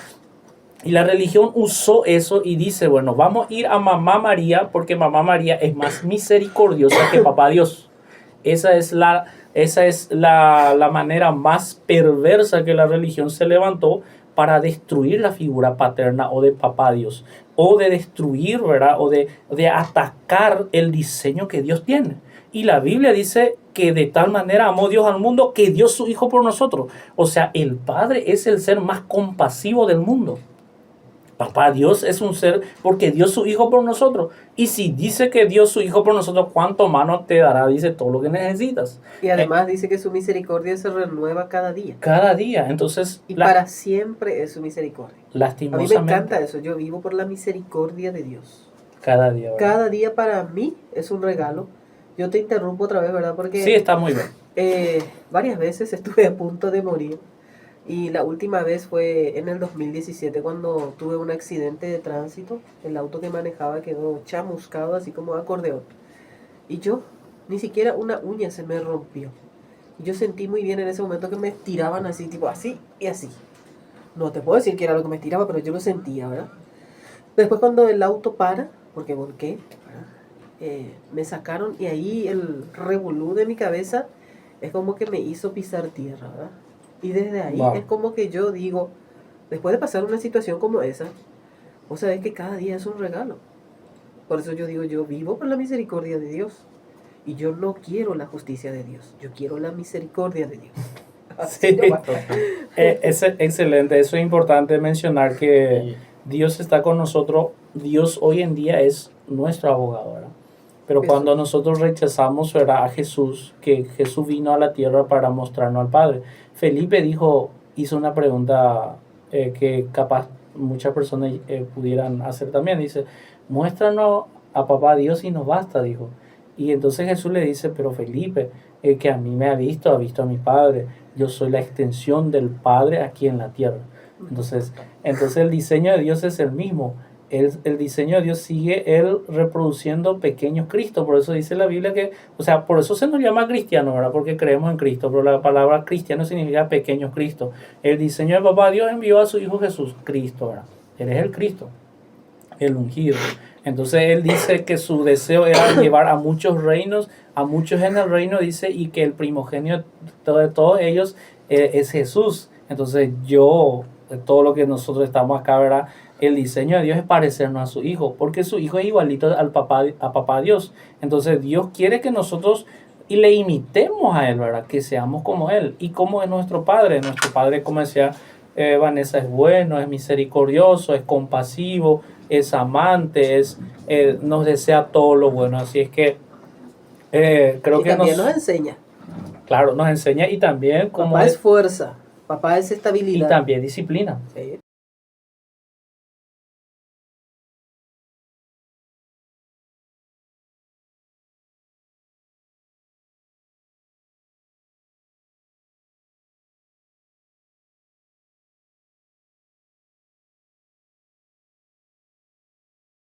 Y la religión usó eso y dice, bueno, vamos a ir a Mamá María porque Mamá María es más misericordiosa que Papá Dios. Esa es la manera más perversa que la religión se levantó para destruir la figura paterna o de Papá Dios, o de destruir, ¿verdad? O de atacar el diseño que Dios tiene. Y la Biblia dice que de tal manera amó Dios al mundo que dio su Hijo por nosotros. O sea, el Padre es el ser más compasivo del mundo. Papá Dios es un ser porque dio su Hijo por nosotros. Y si dice que dio su Hijo por nosotros, ¿cuánto mano te dará? Dice todo lo que necesitas. Y además dice que su misericordia se renueva cada día. Cada día. Entonces, y para siempre es su misericordia. Lastimosamente. A mí me encanta eso. Yo vivo por la misericordia de Dios. Cada día, ¿verdad? Cada día para mí es un regalo. Yo te interrumpo otra vez, ¿verdad? Porque sí, está muy bien. Varias veces estuve a punto de morir. Y la última vez fue en el 2017 cuando tuve un accidente de tránsito. El auto que manejaba quedó chamuscado, así como acordeón. Y yo, ni siquiera una uña se me rompió. Y yo sentí muy bien en ese momento que me estiraban así, tipo así y así. No te puedo decir que era lo que me estiraba, pero yo lo sentía, ¿verdad? Después cuando el auto para, porque volqué, me sacaron y ahí el revolú de mi cabeza es como que me hizo pisar tierra, ¿verdad? Y desde ahí es como que yo digo, después de pasar una situación como esa, vos sabés que cada día es un regalo. Por eso yo digo, yo vivo por la misericordia de Dios. Y yo no quiero la justicia de Dios, yo quiero la misericordia de Dios. Sí. Es excelente, eso es importante mencionar que Dios está con nosotros. Dios hoy en día es nuestro abogado, ¿verdad? Pero cuando nosotros rechazamos, ¿verdad?, a Jesús, que Jesús vino a la tierra para mostrarnos al Padre. Felipe hizo una pregunta que capaz muchas personas pudieran hacer también. Dice, muéstranos a Papá Dios y nos basta, dijo. Y entonces Jesús le dice, pero Felipe, el que a mí me ha visto a mi Padre. Yo soy la extensión del Padre aquí en la tierra. Entonces el diseño de Dios es el mismo. El diseño de Dios sigue él reproduciendo pequeños Cristos. Por eso dice la Biblia que, o sea, por eso se nos llama cristiano, ¿verdad? Porque creemos en Cristo. Pero la palabra cristiano significa pequeños Cristos. El diseño de Papá Dios envió a su Hijo Jesús, Cristo, ¿verdad? Él es el Cristo, el ungido. Entonces él dice que su deseo era llevar a muchos reinos, a muchos en el reino, dice, y que el primogénito de todos ellos es Jesús. Entonces todo lo que nosotros estamos acá, ¿verdad? El diseño de Dios es parecernos a su Hijo, porque su Hijo es igualito a Papá Dios. Entonces Dios quiere que nosotros le imitemos a Él, ¿verdad? Que seamos como Él. ¿Y como es nuestro Padre? Nuestro Padre, como decía Vanessa, es bueno, es misericordioso, es compasivo, es amante, nos desea todo lo bueno. Así es que creo que también nos enseña. Claro, nos enseña y también como Papá es fuerza, papá es estabilidad. Y también disciplina. Sí.